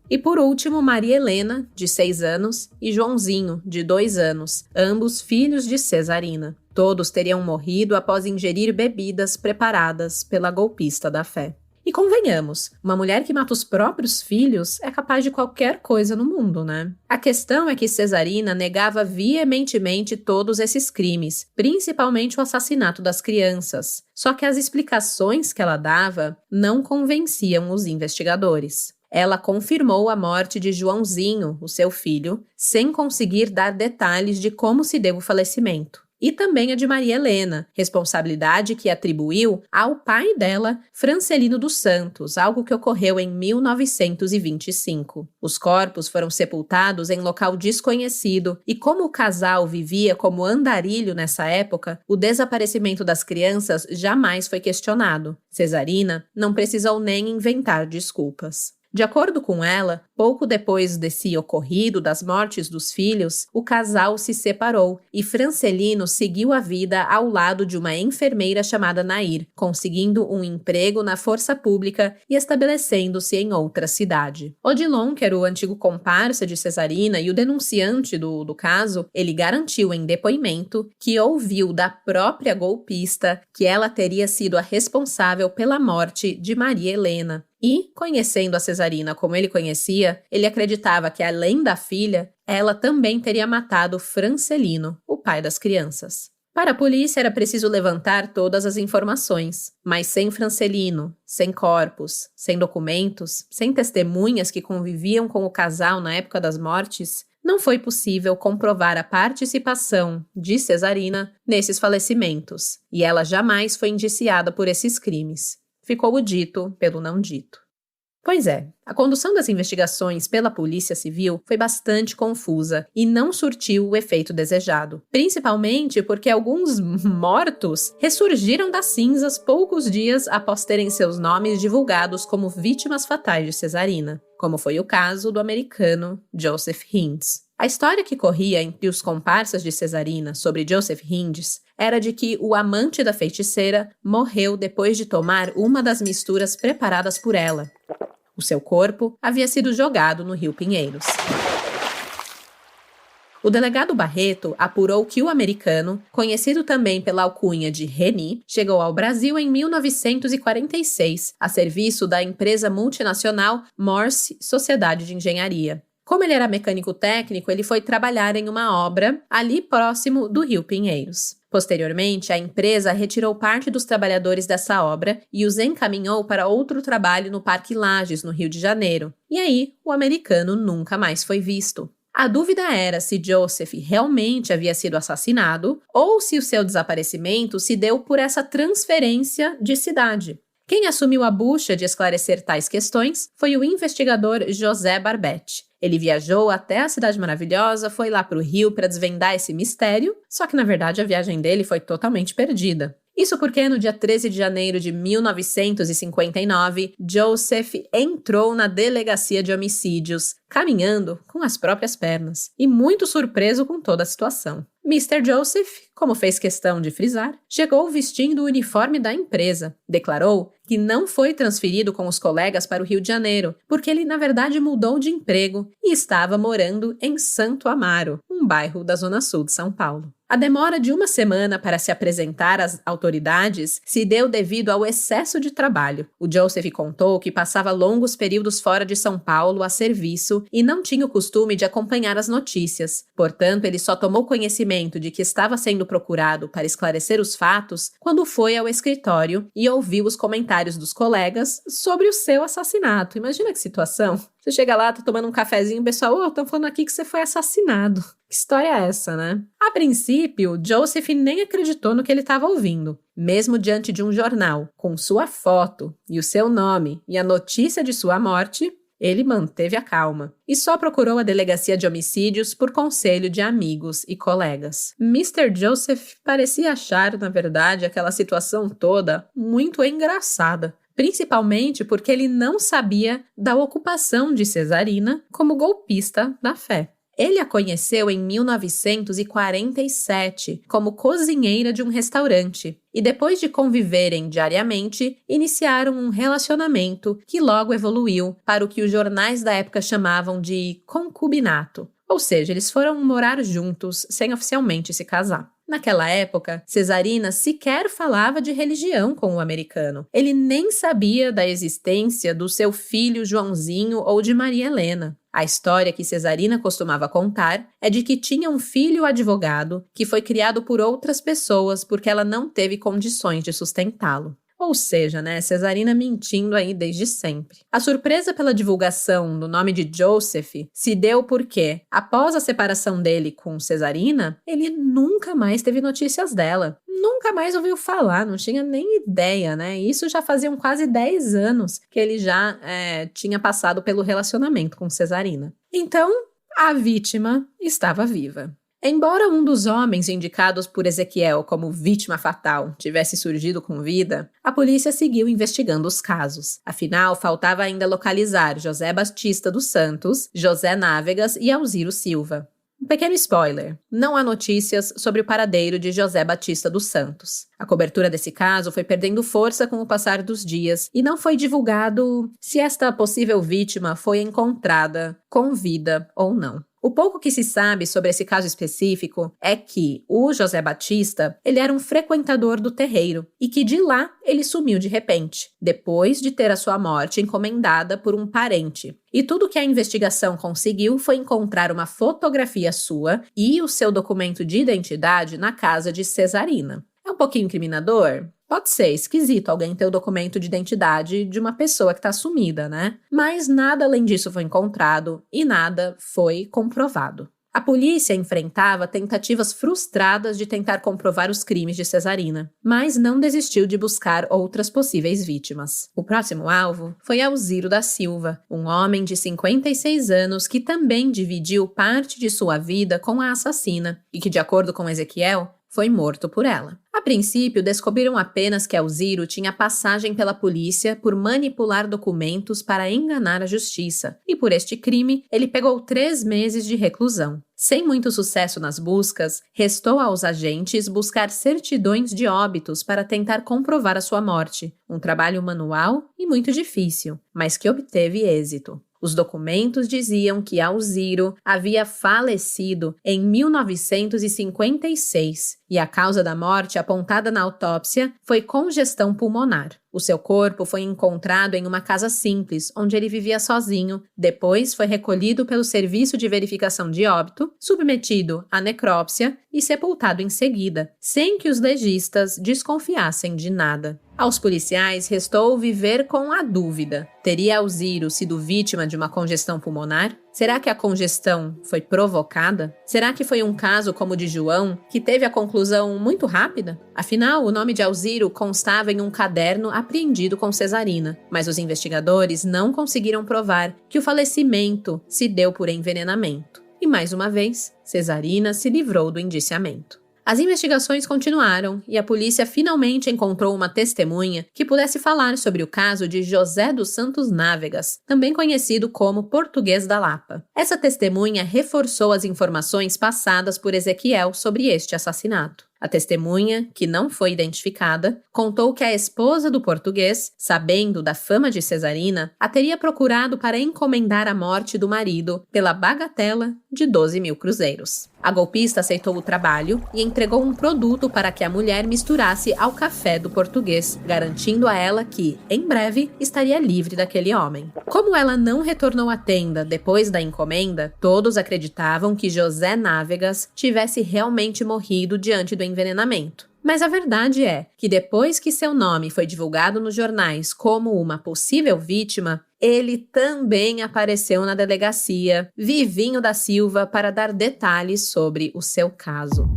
E por último, Maria Helena, de 6 anos, e Joãozinho, de 2 anos, ambos filhos de Cesarina. Todos teriam morrido após ingerir bebidas preparadas pela golpista da fé. E convenhamos, uma mulher que mata os próprios filhos é capaz de qualquer coisa no mundo, né? A questão é que Cesarina negava veementemente todos esses crimes, principalmente o assassinato das crianças. Só que as explicações que ela dava não convenciam os investigadores. Ela confirmou a morte de Joãozinho, o seu filho, sem conseguir dar detalhes de como se deu o falecimento. E também a de Maria Helena, responsabilidade que atribuiu ao pai dela, Francelino dos Santos, algo que ocorreu em 1925. Os corpos foram sepultados em local desconhecido e como o casal vivia como andarilho nessa época, o desaparecimento das crianças jamais foi questionado. Cesarina não precisou nem inventar desculpas. De acordo com ela, pouco depois desse ocorrido das mortes dos filhos, o casal se separou e Francelino seguiu a vida ao lado de uma enfermeira chamada Nair, conseguindo um emprego na força pública e estabelecendo-se em outra cidade. Odilon, que era o antigo comparsa de Cesarina e o denunciante do caso, ele garantiu em depoimento que ouviu da própria golpista que ela teria sido a responsável pela morte de Maria Helena. E, conhecendo a Cesarina como ele conhecia, ele acreditava que, além da filha, ela também teria matado Francelino, o pai das crianças. Para a polícia era preciso levantar todas as informações, mas sem Francelino, sem corpos, sem documentos, sem testemunhas que conviviam com o casal na época das mortes, não foi possível comprovar a participação de Cesarina nesses falecimentos, e ela jamais foi indiciada por esses crimes. Ficou o dito pelo não dito. Pois é, a condução das investigações pela Polícia Civil foi bastante confusa e não surtiu o efeito desejado, principalmente porque alguns mortos ressurgiram das cinzas poucos dias após terem seus nomes divulgados como vítimas fatais de Cesarina, como foi o caso do americano Joseph Hintz. A história que corria entre os comparsas de Cesarina sobre Joseph Hintz era de que o amante da feiticeira morreu depois de tomar uma das misturas preparadas por ela. O seu corpo havia sido jogado no Rio Pinheiros. O delegado Barreto apurou que o americano, conhecido também pela alcunha de Reni, chegou ao Brasil em 1946, a serviço da empresa multinacional Morse Sociedade de Engenharia. Como ele era mecânico técnico, ele foi trabalhar em uma obra ali próximo do Rio Pinheiros. Posteriormente, a empresa retirou parte dos trabalhadores dessa obra e os encaminhou para outro trabalho no Parque Lages, no Rio de Janeiro. E aí, o americano nunca mais foi visto. A dúvida era se Joseph realmente havia sido assassinado ou se o seu desaparecimento se deu por essa transferência de cidade. Quem assumiu a bucha de esclarecer tais questões foi o investigador José Barbete. Ele viajou até a Cidade Maravilhosa, foi lá para o Rio para desvendar esse mistério, só que na verdade a viagem dele foi totalmente perdida. Isso porque no dia 13 de janeiro de 1959, Joseph entrou na delegacia de homicídios, caminhando com as próprias pernas, e muito surpreso com toda a situação. Mr. Joseph, como fez questão de frisar, chegou vestindo o uniforme da empresa. Declarou que não foi transferido com os colegas para o Rio de Janeiro, porque ele, na verdade, mudou de emprego e estava morando em Santo Amaro, um bairro da Zona Sul de São Paulo. A demora de uma semana para se apresentar às autoridades se deu devido ao excesso de trabalho. O Joseph contou que passava longos períodos fora de São Paulo a serviço e não tinha o costume de acompanhar as notícias. Portanto, ele só tomou conhecimento de que estava sendo procurado para esclarecer os fatos quando foi ao escritório e ouviu os comentários dos colegas sobre o seu assassinato. Imagina que situação! Você chega lá, tá tomando um cafezinho, o pessoal, estão falando aqui que você foi assassinado. Que história é essa, né? A princípio, Joseph nem acreditou no que ele estava ouvindo. Mesmo diante de um jornal, com sua foto e o seu nome e a notícia de sua morte, ele manteve a calma e só procurou a delegacia de homicídios por conselho de amigos e colegas. Mr. Joseph parecia achar, na verdade, aquela situação toda muito engraçada. Principalmente porque ele não sabia da ocupação de Cesarina como golpista da fé. Ele a conheceu em 1947 como cozinheira de um restaurante e depois de conviverem diariamente, iniciaram um relacionamento que logo evoluiu para o que os jornais da época chamavam de concubinato. Ou seja, eles foram morar juntos sem oficialmente se casar. Naquela época, Cesarina sequer falava de religião com o americano. Ele nem sabia da existência do seu filho Joãozinho ou de Maria Helena. A história que Cesarina costumava contar é de que tinha um filho advogado que foi criado por outras pessoas porque ela não teve condições de sustentá-lo. Ou seja, Cesarina mentindo aí desde sempre. A surpresa pela divulgação do nome de Joseph se deu porque, após a separação dele com Cesarina, ele nunca mais teve notícias dela. Nunca mais ouviu falar, não tinha nem ideia, Isso já faziam quase 10 anos que ele já tinha passado pelo relacionamento com Cesarina. Então, a vítima estava viva. Embora um dos homens indicados por Ezequiel como vítima fatal tivesse surgido com vida, a polícia seguiu investigando os casos. Afinal, faltava ainda localizar José Batista dos Santos, José Návegas e Alziro Silva. Um pequeno spoiler, não há notícias sobre o paradeiro de José Batista dos Santos. A cobertura desse caso foi perdendo força com o passar dos dias e não foi divulgado se esta possível vítima foi encontrada com vida ou não. O pouco que se sabe sobre esse caso específico é que o José Batista, ele era um frequentador do terreiro e que de lá ele sumiu de repente, depois de ter a sua morte encomendada por um parente. E tudo que a investigação conseguiu foi encontrar uma fotografia sua e o seu documento de identidade na casa de Cesarina. É um pouquinho incriminador? Pode ser esquisito alguém ter o documento de identidade de uma pessoa que está sumida, Mas nada além disso foi encontrado e nada foi comprovado. A polícia enfrentava tentativas frustradas de tentar comprovar os crimes de Cesarina, mas não desistiu de buscar outras possíveis vítimas. O próximo alvo foi Alziro da Silva, um homem de 56 anos que também dividiu parte de sua vida com a assassina e que, de acordo com Ezequiel, foi morto por ela. A princípio, descobriram apenas que Alziro tinha passagem pela polícia por manipular documentos para enganar a justiça, e por este crime, ele pegou 3 meses de reclusão. Sem muito sucesso nas buscas, restou aos agentes buscar certidões de óbitos para tentar comprovar a sua morte, um trabalho manual e muito difícil, mas que obteve êxito. Os documentos diziam que Alziro havia falecido em 1956 e a causa da morte apontada na autópsia foi congestão pulmonar. O seu corpo foi encontrado em uma casa simples, onde ele vivia sozinho. Depois foi recolhido pelo Serviço de Verificação de Óbito, submetido à necrópsia e sepultado em seguida, sem que os legistas desconfiassem de nada. Aos policiais restou viver com a dúvida. Teria Alziro sido vítima de uma congestão pulmonar? Será que a congestão foi provocada? Será que foi um caso como o de João, que teve a conclusão muito rápida? Afinal, o nome de Alziro constava em um caderno apreendido com Cesarina, mas os investigadores não conseguiram provar que o falecimento se deu por envenenamento. E mais uma vez, Cesarina se livrou do indiciamento. As investigações continuaram e a polícia finalmente encontrou uma testemunha que pudesse falar sobre o caso de José dos Santos Návegas, também conhecido como Português da Lapa. Essa testemunha reforçou as informações passadas por Ezequiel sobre este assassinato. A testemunha, que não foi identificada, contou que a esposa do português, sabendo da fama de Cesarina, a teria procurado para encomendar a morte do marido pela bagatela de 12 mil cruzeiros. A golpista aceitou o trabalho e entregou um produto para que a mulher misturasse ao café do português, garantindo a ela que, em breve, estaria livre daquele homem. Como ela não retornou à tenda depois da encomenda, todos acreditavam que José Návegas tivesse realmente morrido diante do envenenamento. Mas a verdade é que depois que seu nome foi divulgado nos jornais como uma possível vítima, ele também apareceu na delegacia, Vivinho da Silva, para dar detalhes sobre o seu caso.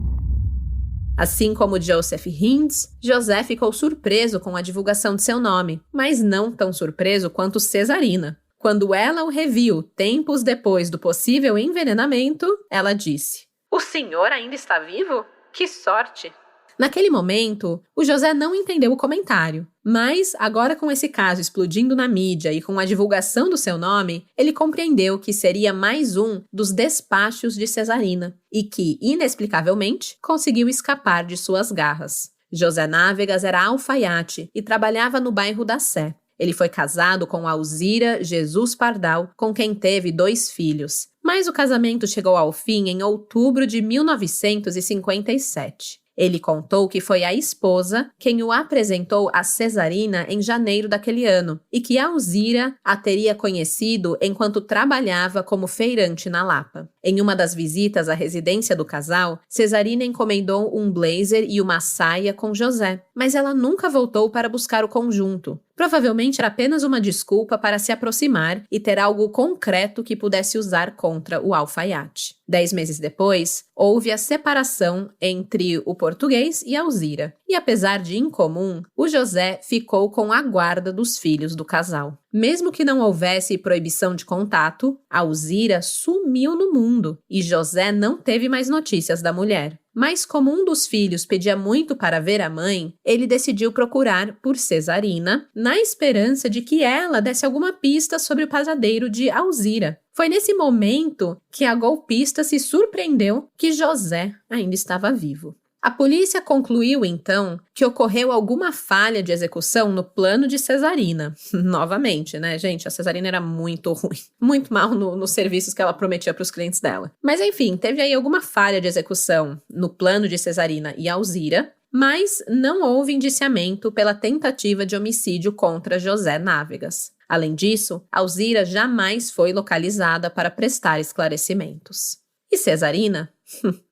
Assim como Joseph Hinds, José ficou surpreso com a divulgação de seu nome, mas não tão surpreso quanto Cesarina. Quando ela o reviu tempos depois do possível envenenamento, ela disse: "O senhor ainda está vivo? Que sorte!" Naquele momento, o José não entendeu o comentário, mas agora com esse caso explodindo na mídia e com a divulgação do seu nome, ele compreendeu que seria mais um dos despachos de Cesarina e que, inexplicavelmente, conseguiu escapar de suas garras. José Návegas era alfaiate e trabalhava no bairro da Sé. Ele foi casado com Alzira Jesus Pardal, com quem teve 2 filhos. Mas o casamento chegou ao fim em outubro de 1957. Ele contou que foi a esposa quem o apresentou a Cesarina em janeiro daquele ano e que Alzira a teria conhecido enquanto trabalhava como feirante na Lapa. Em uma das visitas à residência do casal, Cesarina encomendou um blazer e uma saia com José, mas ela nunca voltou para buscar o conjunto. Provavelmente era apenas uma desculpa para se aproximar e ter algo concreto que pudesse usar contra o alfaiate. 10 meses depois, houve a separação entre o português e Alzira. E apesar de incomum, o José ficou com a guarda dos filhos do casal. Mesmo que não houvesse proibição de contato, Alzira sumiu no mundo e José não teve mais notícias da mulher. Mas como um dos filhos pedia muito para ver a mãe, ele decidiu procurar por Cesarina, na esperança de que ela desse alguma pista sobre o paradeiro de Alzira. Foi nesse momento que a golpista se surpreendeu que José ainda estava vivo. A polícia concluiu, então, que ocorreu alguma falha de execução no plano de Cesarina. Novamente, né, gente? A Cesarina era muito ruim. Muito mal nos serviços que ela prometia para os clientes dela. Mas, enfim, teve aí alguma falha de execução no plano de Cesarina e Alzira, mas não houve indiciamento pela tentativa de homicídio contra José Návegas. Além disso, Alzira jamais foi localizada para prestar esclarecimentos. E Cesarina?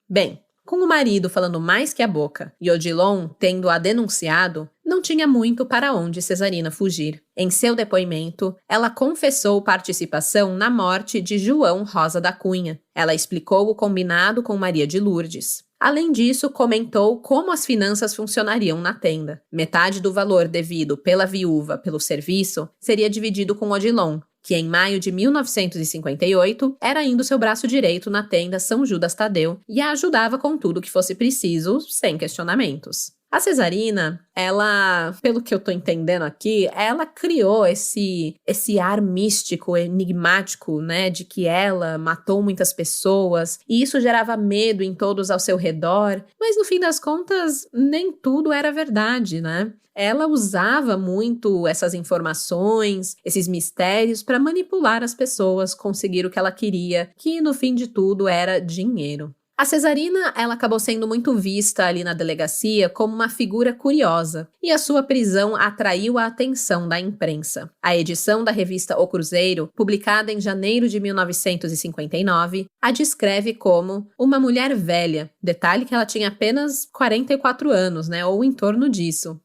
Bem, com o marido falando mais que a boca e Odilon tendo-a denunciado, não tinha muito para onde Cesarina fugir. Em seu depoimento, ela confessou participação na morte de João Rosa da Cunha. Ela explicou o combinado com Maria de Lourdes. Além disso, comentou como as finanças funcionariam na tenda. Metade do valor devido pela viúva pelo serviço seria dividido com Odilon, que em maio de 1958 era ainda o seu braço direito na tenda São Judas Tadeu e a ajudava com tudo que fosse preciso, sem questionamentos. A Cesarina, ela, pelo que eu tô entendendo aqui, ela criou esse ar místico, enigmático, né, de que ela matou muitas pessoas e isso gerava medo em todos ao seu redor, mas no fim das contas, nem tudo era verdade, né? Ela usava muito essas informações, esses mistérios para manipular as pessoas, conseguir o que ela queria, que no fim de tudo era dinheiro. A Cesarina, ela acabou sendo muito vista ali na delegacia como uma figura curiosa, e a sua prisão atraiu a atenção da imprensa. A edição da revista O Cruzeiro, publicada em janeiro de 1959, a descreve como uma mulher velha. Detalhe que ela tinha apenas 44 anos, né, ou em torno disso.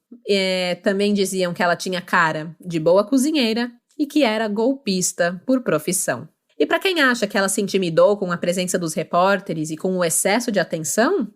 Também diziam que ela tinha cara de boa cozinheira e que era golpista por profissão. E para quem acha que ela se intimidou com a presença dos repórteres e com o excesso de atenção,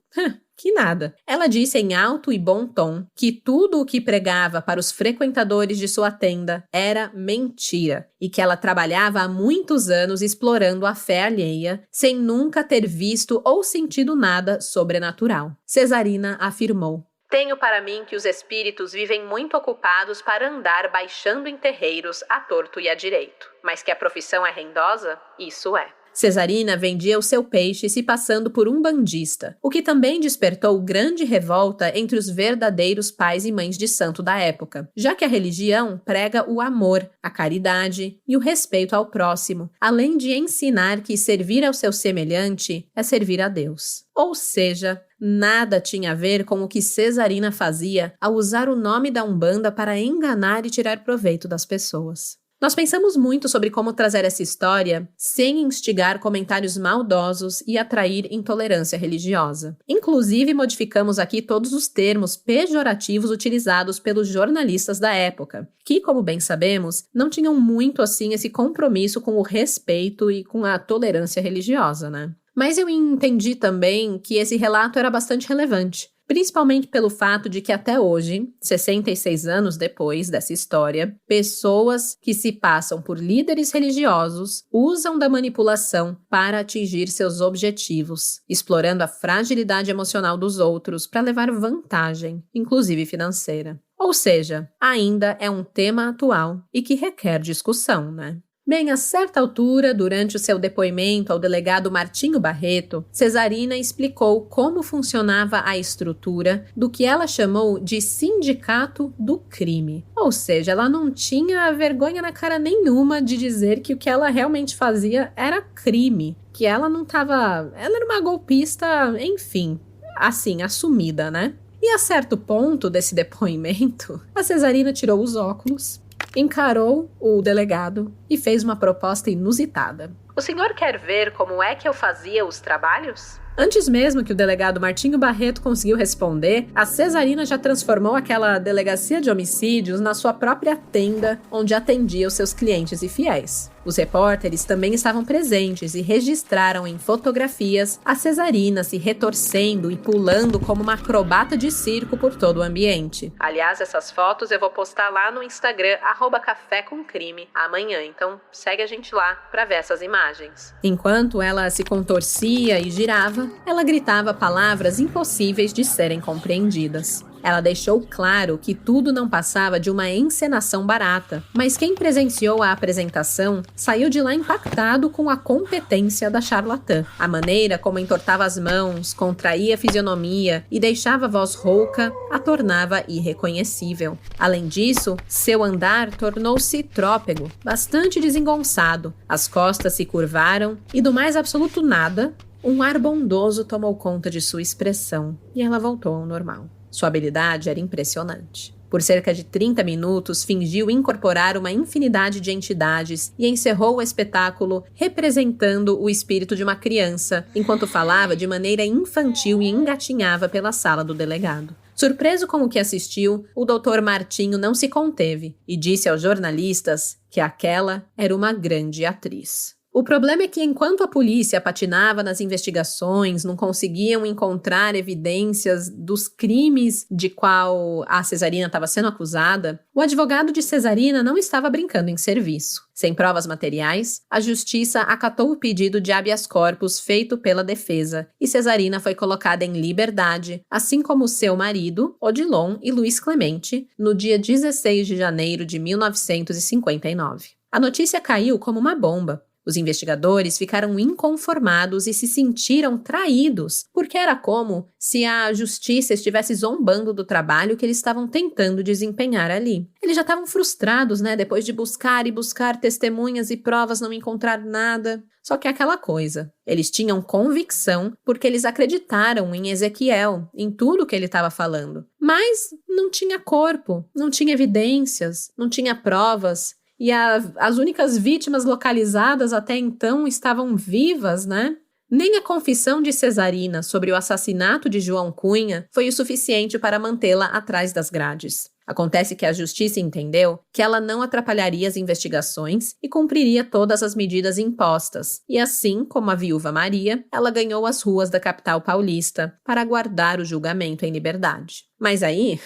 que nada. Ela disse em alto e bom tom que tudo o que pregava para os frequentadores de sua tenda era mentira e que ela trabalhava há muitos anos explorando a fé alheia sem nunca ter visto ou sentido nada sobrenatural. Cesarina afirmou: "Tenho para mim que os espíritos vivem muito ocupados para andar baixando em terreiros à torto e à direito. Mas que a profissão é rendosa? Isso é." Cesarina vendia o seu peixe se passando por um bandista, o que também despertou grande revolta entre os verdadeiros pais e mães de santo da época, já que a religião prega o amor, a caridade e o respeito ao próximo, além de ensinar que servir ao seu semelhante é servir a Deus. Ou seja, nada tinha a ver com o que Cesarina fazia ao usar o nome da Umbanda para enganar e tirar proveito das pessoas. Nós pensamos muito sobre como trazer essa história sem instigar comentários maldosos e atrair intolerância religiosa. Inclusive, modificamos aqui todos os termos pejorativos utilizados pelos jornalistas da época, que, como bem sabemos, não tinham muito assim esse compromisso com o respeito e com a tolerância religiosa, né? Mas eu entendi também que esse relato era bastante relevante, principalmente pelo fato de que até hoje, 66 anos depois dessa história, pessoas que se passam por líderes religiosos usam da manipulação para atingir seus objetivos, explorando a fragilidade emocional dos outros para levar vantagem, inclusive financeira. Ou seja, ainda é um tema atual e que requer discussão, né? Bem, a certa altura, durante o seu depoimento ao delegado Martinho Barreto, Cesarina explicou como funcionava a estrutura do que ela chamou de sindicato do crime. Ou seja, ela não tinha vergonha na cara nenhuma de dizer que o que ela realmente fazia era crime, que ela não estava... Ela era uma golpista, enfim, assim, assumida, né? E a certo ponto desse depoimento, a Cesarina tirou os óculos, encarou o delegado e fez uma proposta inusitada. "O senhor quer ver como é que eu fazia os trabalhos?" Antes mesmo que o delegado Martinho Barreto conseguiu responder, a Cesarina já transformou aquela delegacia de homicídios na sua própria tenda, onde atendia os seus clientes e fiéis. Os repórteres também estavam presentes e registraram em fotografias a Cesarina se retorcendo e pulando como uma acrobata de circo por todo o ambiente. Aliás, essas fotos eu vou postar lá no Instagram, @cafécomcrime, amanhã, então segue a gente lá para ver essas imagens. Enquanto ela se contorcia e girava, ela gritava palavras impossíveis de serem compreendidas. Ela deixou claro que tudo não passava de uma encenação barata, mas quem presenciou a apresentação saiu de lá impactado com a competência da charlatã. A maneira como entortava as mãos, contraía a fisionomia e deixava a voz rouca a tornava irreconhecível. Além disso, seu andar tornou-se trôpego, bastante desengonçado. As costas se curvaram e, do mais absoluto nada, um ar bondoso tomou conta de sua expressão e ela voltou ao normal. Sua habilidade era impressionante. Por cerca de 30 minutos, fingiu incorporar uma infinidade de entidades e encerrou o espetáculo representando o espírito de uma criança, enquanto falava de maneira infantil e engatinhava pela sala do delegado. Surpreso com o que assistiu, o Dr. Martinho não se conteve e disse aos jornalistas que aquela era uma grande atriz. O problema é que, enquanto a polícia patinava nas investigações, não conseguiam encontrar evidências dos crimes de qual a Cesarina estava sendo acusada, o advogado de Cesarina não estava brincando em serviço. Sem provas materiais, a justiça acatou o pedido de habeas corpus feito pela defesa e Cesarina foi colocada em liberdade, assim como seu marido, Odilon e Luiz Clemente, no dia 16 de janeiro de 1959. A notícia caiu como uma bomba. Os investigadores ficaram inconformados e se sentiram traídos, porque era como se a justiça estivesse zombando do trabalho que eles estavam tentando desempenhar ali. Eles já estavam frustrados, né? Depois de buscar e buscar testemunhas e provas, não encontrar nada. Só que é aquela coisa. Eles tinham convicção porque eles acreditaram em Ezequiel, em tudo que ele estava falando. Mas não tinha corpo, não tinha evidências, não tinha provas. E as únicas vítimas localizadas até então estavam vivas, né? Nem a confissão de Cesarina sobre o assassinato de João Cunha foi o suficiente para mantê-la atrás das grades. Acontece que a justiça entendeu que ela não atrapalharia as investigações e cumpriria todas as medidas impostas. E assim como a viúva Maria, ela ganhou as ruas da capital paulista para aguardar o julgamento em liberdade. Mas aí,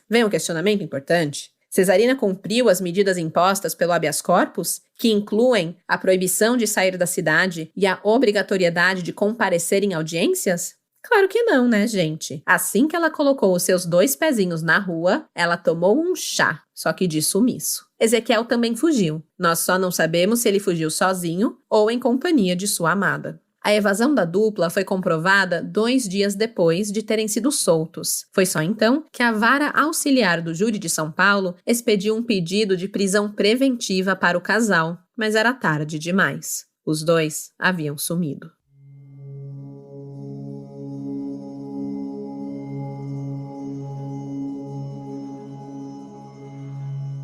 vem um questionamento importante. Cesarina cumpriu as medidas impostas pelo habeas corpus, que incluem a proibição de sair da cidade e a obrigatoriedade de comparecer em audiências? Claro que não, né, gente? Assim que ela colocou os seus 2 pezinhos na rua, ela tomou um chá, só que de sumiço. Ezequiel também fugiu. Nós só não sabemos se ele fugiu sozinho ou em companhia de sua amada. A evasão da dupla foi comprovada 2 dias depois de terem sido soltos. Foi só então que a Vara Auxiliar do Júri de São Paulo expediu um pedido de prisão preventiva para o casal, mas era tarde demais. Os 2 haviam sumido.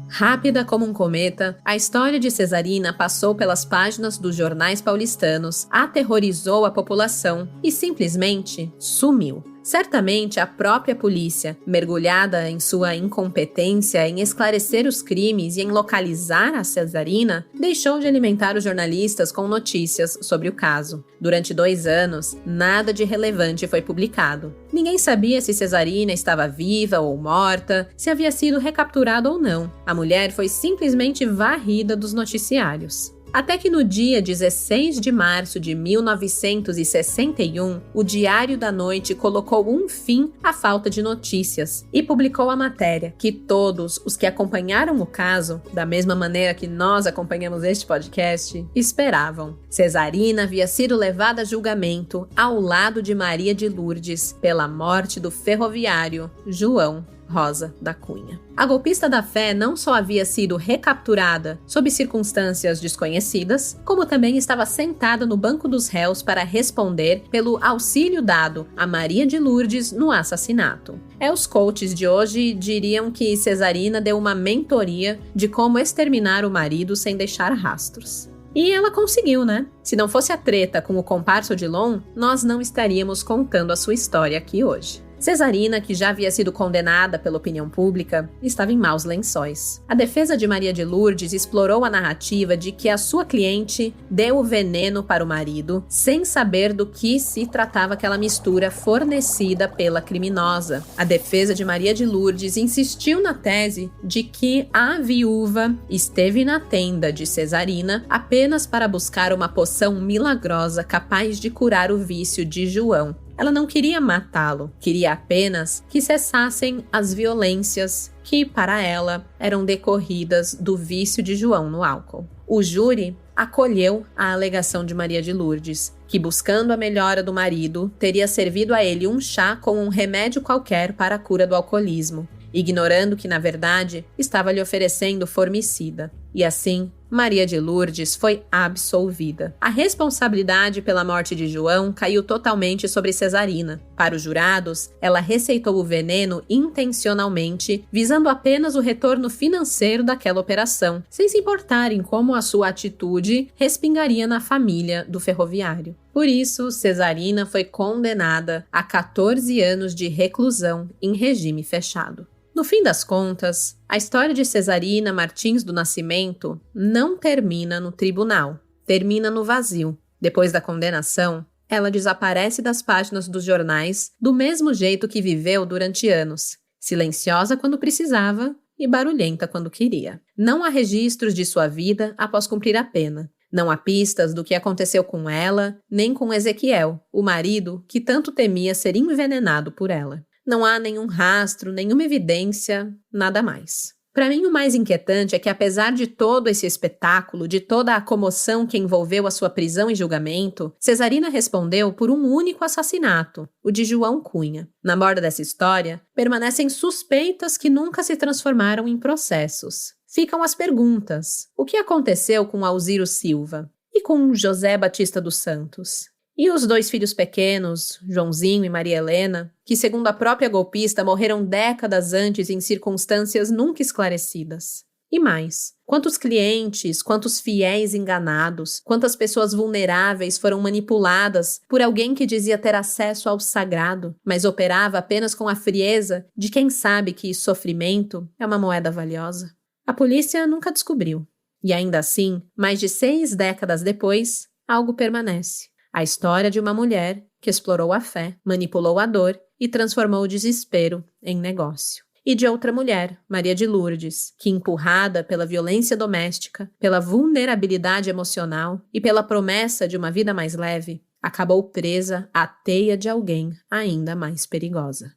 Rápida como um cometa, a história de Cesarina passou pelas páginas dos jornais paulistanos, aterrorizou a população e simplesmente sumiu. Certamente a própria polícia, mergulhada em sua incompetência em esclarecer os crimes e em localizar a Cesarina, deixou de alimentar os jornalistas com notícias sobre o caso. Durante 2 anos, nada de relevante foi publicado. Ninguém sabia se Cesarina estava viva ou morta, se havia sido recapturada ou não. A mulher foi simplesmente varrida dos noticiários. Até que no dia 16 de março de 1961, o Diário da Noite colocou um fim à falta de notícias e publicou a matéria que todos os que acompanharam o caso, da mesma maneira que nós acompanhamos este podcast, esperavam. Cesarina havia sido levada a julgamento ao lado de Maria de Lourdes pela morte do ferroviário João Rosa da Cunha. A golpista da fé não só havia sido recapturada sob circunstâncias desconhecidas, como também estava sentada no banco dos réus para responder pelo auxílio dado a Maria de Lourdes no assassinato. Os coaches de hoje diriam que Cesarina deu uma mentoria de como exterminar o marido sem deixar rastros. E ela conseguiu, né? Se não fosse a treta com o comparsa Odilon, nós não estaríamos contando a sua história aqui hoje. Cesarina, que já havia sido condenada pela opinião pública, estava em maus lençóis. A defesa de Maria de Lourdes explorou a narrativa de que a sua cliente deu o veneno para o marido, sem saber do que se tratava aquela mistura fornecida pela criminosa. A defesa de Maria de Lourdes insistiu na tese de que a viúva esteve na tenda de Cesarina apenas para buscar uma poção milagrosa capaz de curar o vício de João. Ela não queria matá-lo, queria apenas que cessassem as violências que, para ela, eram decorridas do vício de João no álcool. O júri acolheu a alegação de Maria de Lourdes, que, buscando a melhora do marido, teria servido a ele um chá com um remédio qualquer para a cura do alcoolismo, ignorando que, na verdade, estava lhe oferecendo formicida. E assim, Maria de Lourdes foi absolvida. A responsabilidade pela morte de João caiu totalmente sobre Cesarina. Para os jurados, ela receitou o veneno intencionalmente, visando apenas o retorno financeiro daquela operação, sem se importar em como a sua atitude respingaria na família do ferroviário. Por isso, Cesarina foi condenada a 14 anos de reclusão em regime fechado. No fim das contas, a história de Cesarina Martins do Nascimento não termina no tribunal, termina no vazio. Depois da condenação, ela desaparece das páginas dos jornais do mesmo jeito que viveu durante anos, silenciosa quando precisava e barulhenta quando queria. Não há registros de sua vida após cumprir a pena. Não há pistas do que aconteceu com ela, nem com Ezequiel, o marido que tanto temia ser envenenado por ela. Não há nenhum rastro, nenhuma evidência, nada mais. Para mim, o mais inquietante é que, apesar de todo esse espetáculo, de toda a comoção que envolveu a sua prisão e julgamento, Cesarina respondeu por um único assassinato, o de João Cunha. Na borda dessa história, permanecem suspeitas que nunca se transformaram em processos. Ficam as perguntas. O que aconteceu com Alziro Silva? E com José Batista dos Santos? E os 2 filhos pequenos, Joãozinho e Maria Helena, que, segundo a própria golpista, morreram décadas antes em circunstâncias nunca esclarecidas? E mais, quantos clientes, quantos fiéis enganados, quantas pessoas vulneráveis foram manipuladas por alguém que dizia ter acesso ao sagrado, mas operava apenas com a frieza de quem sabe que sofrimento é uma moeda valiosa? A polícia nunca descobriu. E ainda assim, mais de 6 décadas depois, algo permanece. A história de uma mulher que explorou a fé, manipulou a dor e transformou o desespero em negócio. E de outra mulher, Maria de Lourdes, que, empurrada pela violência doméstica, pela vulnerabilidade emocional e pela promessa de uma vida mais leve, acabou presa à teia de alguém ainda mais perigosa.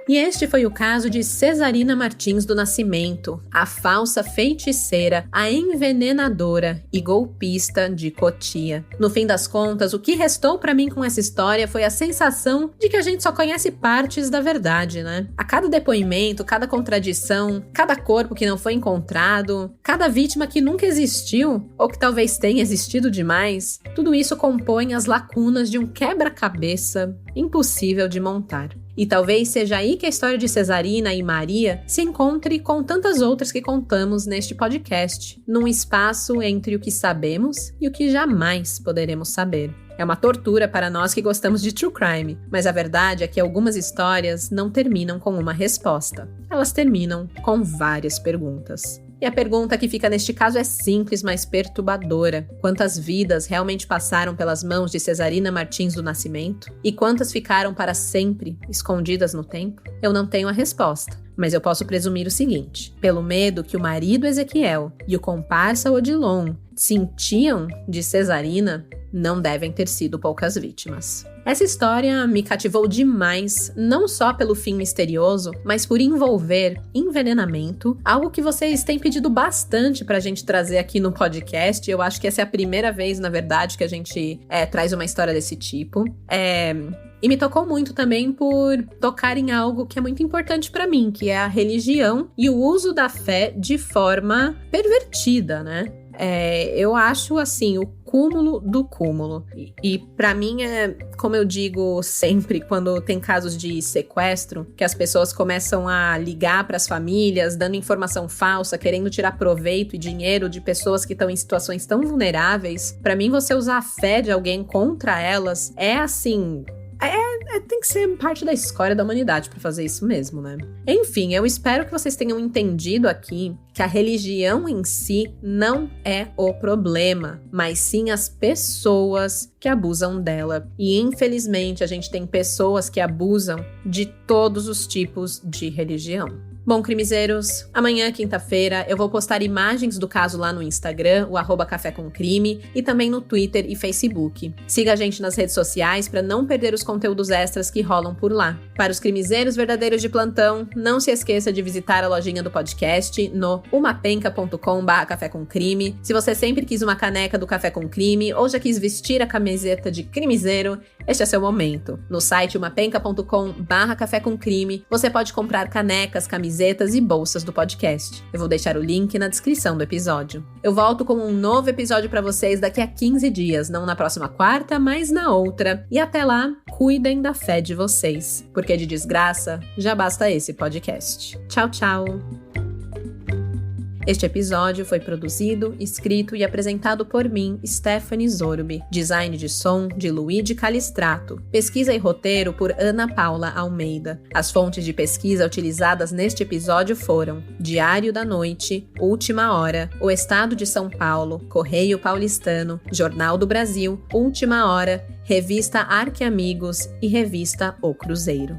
E este foi o caso de Cesarina Martins do Nascimento, a falsa feiticeira, a envenenadora e golpista de Cotia. No fim das contas, o que restou pra mim com essa história foi a sensação de que a gente só conhece partes da verdade, né? A cada depoimento, cada contradição, cada corpo que não foi encontrado, cada vítima que nunca existiu, ou que talvez tenha existido demais, tudo isso compõe as lacunas de um quebra-cabeça impossível de montar. E talvez seja aí que a história de Cesarina e Maria se encontre com tantas outras que contamos neste podcast, num espaço entre o que sabemos e o que jamais poderemos saber. É uma tortura para nós que gostamos de true crime, mas a verdade é que algumas histórias não terminam com uma resposta. Elas terminam com várias perguntas. E a pergunta que fica neste caso é simples, mas perturbadora. Quantas vidas realmente passaram pelas mãos de Cesarina Martins do Nascimento? E quantas ficaram para sempre escondidas no tempo? Eu não tenho a resposta, mas eu posso presumir o seguinte: pelo medo que o marido Ezequiel e o comparsa Odilon sentiam de Cesarina, não devem ter sido poucas vítimas. Essa história me cativou demais, não só pelo fim misterioso, mas por envolver envenenamento, algo que vocês têm pedido bastante pra gente trazer aqui no podcast. Eu acho que essa é a primeira vez, na verdade, que a gente traz uma história desse tipo. E me tocou muito também por tocar em algo que é muito importante pra mim, que é a religião e o uso da fé de forma pervertida, né? Eu acho, assim, o cúmulo do cúmulo. E pra mim como eu digo sempre, quando tem casos de sequestro, que as pessoas começam a ligar pras famílias, dando informação falsa, querendo tirar proveito e dinheiro de pessoas que estão em situações tão vulneráveis. Pra mim, você usar a fé de alguém contra elas assim... tem que ser parte da escória da humanidade pra fazer isso mesmo, né? Enfim, eu espero que vocês tenham entendido aqui que a religião em si não é o problema, mas sim as pessoas que abusam dela. E infelizmente a gente tem pessoas que abusam de todos os tipos de religião. Bom, crimezeiros, amanhã, quinta-feira, eu vou postar imagens do caso lá no Instagram, o @cafécomcrime, e também no Twitter e Facebook. Siga a gente nas redes sociais para não perder os conteúdos extras que rolam por lá. Para os crimezeiros verdadeiros de plantão, não se esqueça de visitar a lojinha do podcast no umapenca.com/cafécomcrime. Se você sempre quis uma caneca do Café com Crime ou já quis vestir a camiseta de crimezeiro, este é seu momento. No site umapenca.com/cafécomcrime, você pode comprar canecas, camisetas e bolsas do podcast. Eu vou deixar o link na descrição do episódio. Eu volto com um novo episódio pra vocês daqui a 15 dias, não na próxima quarta, mas na outra. E até lá, cuidem da fé de vocês, porque de desgraça já basta esse podcast. Tchau, tchau! Este episódio foi produzido, escrito e apresentado por mim, Stephanie Zorbi. Design de som de Luigi Calistrato. Pesquisa e roteiro por Ana Paula Almeida. As fontes de pesquisa utilizadas neste episódio foram Diário da Noite, Última Hora, O Estado de São Paulo, Correio Paulistano, Jornal do Brasil, Última Hora, Revista Arqueamigos e Revista O Cruzeiro.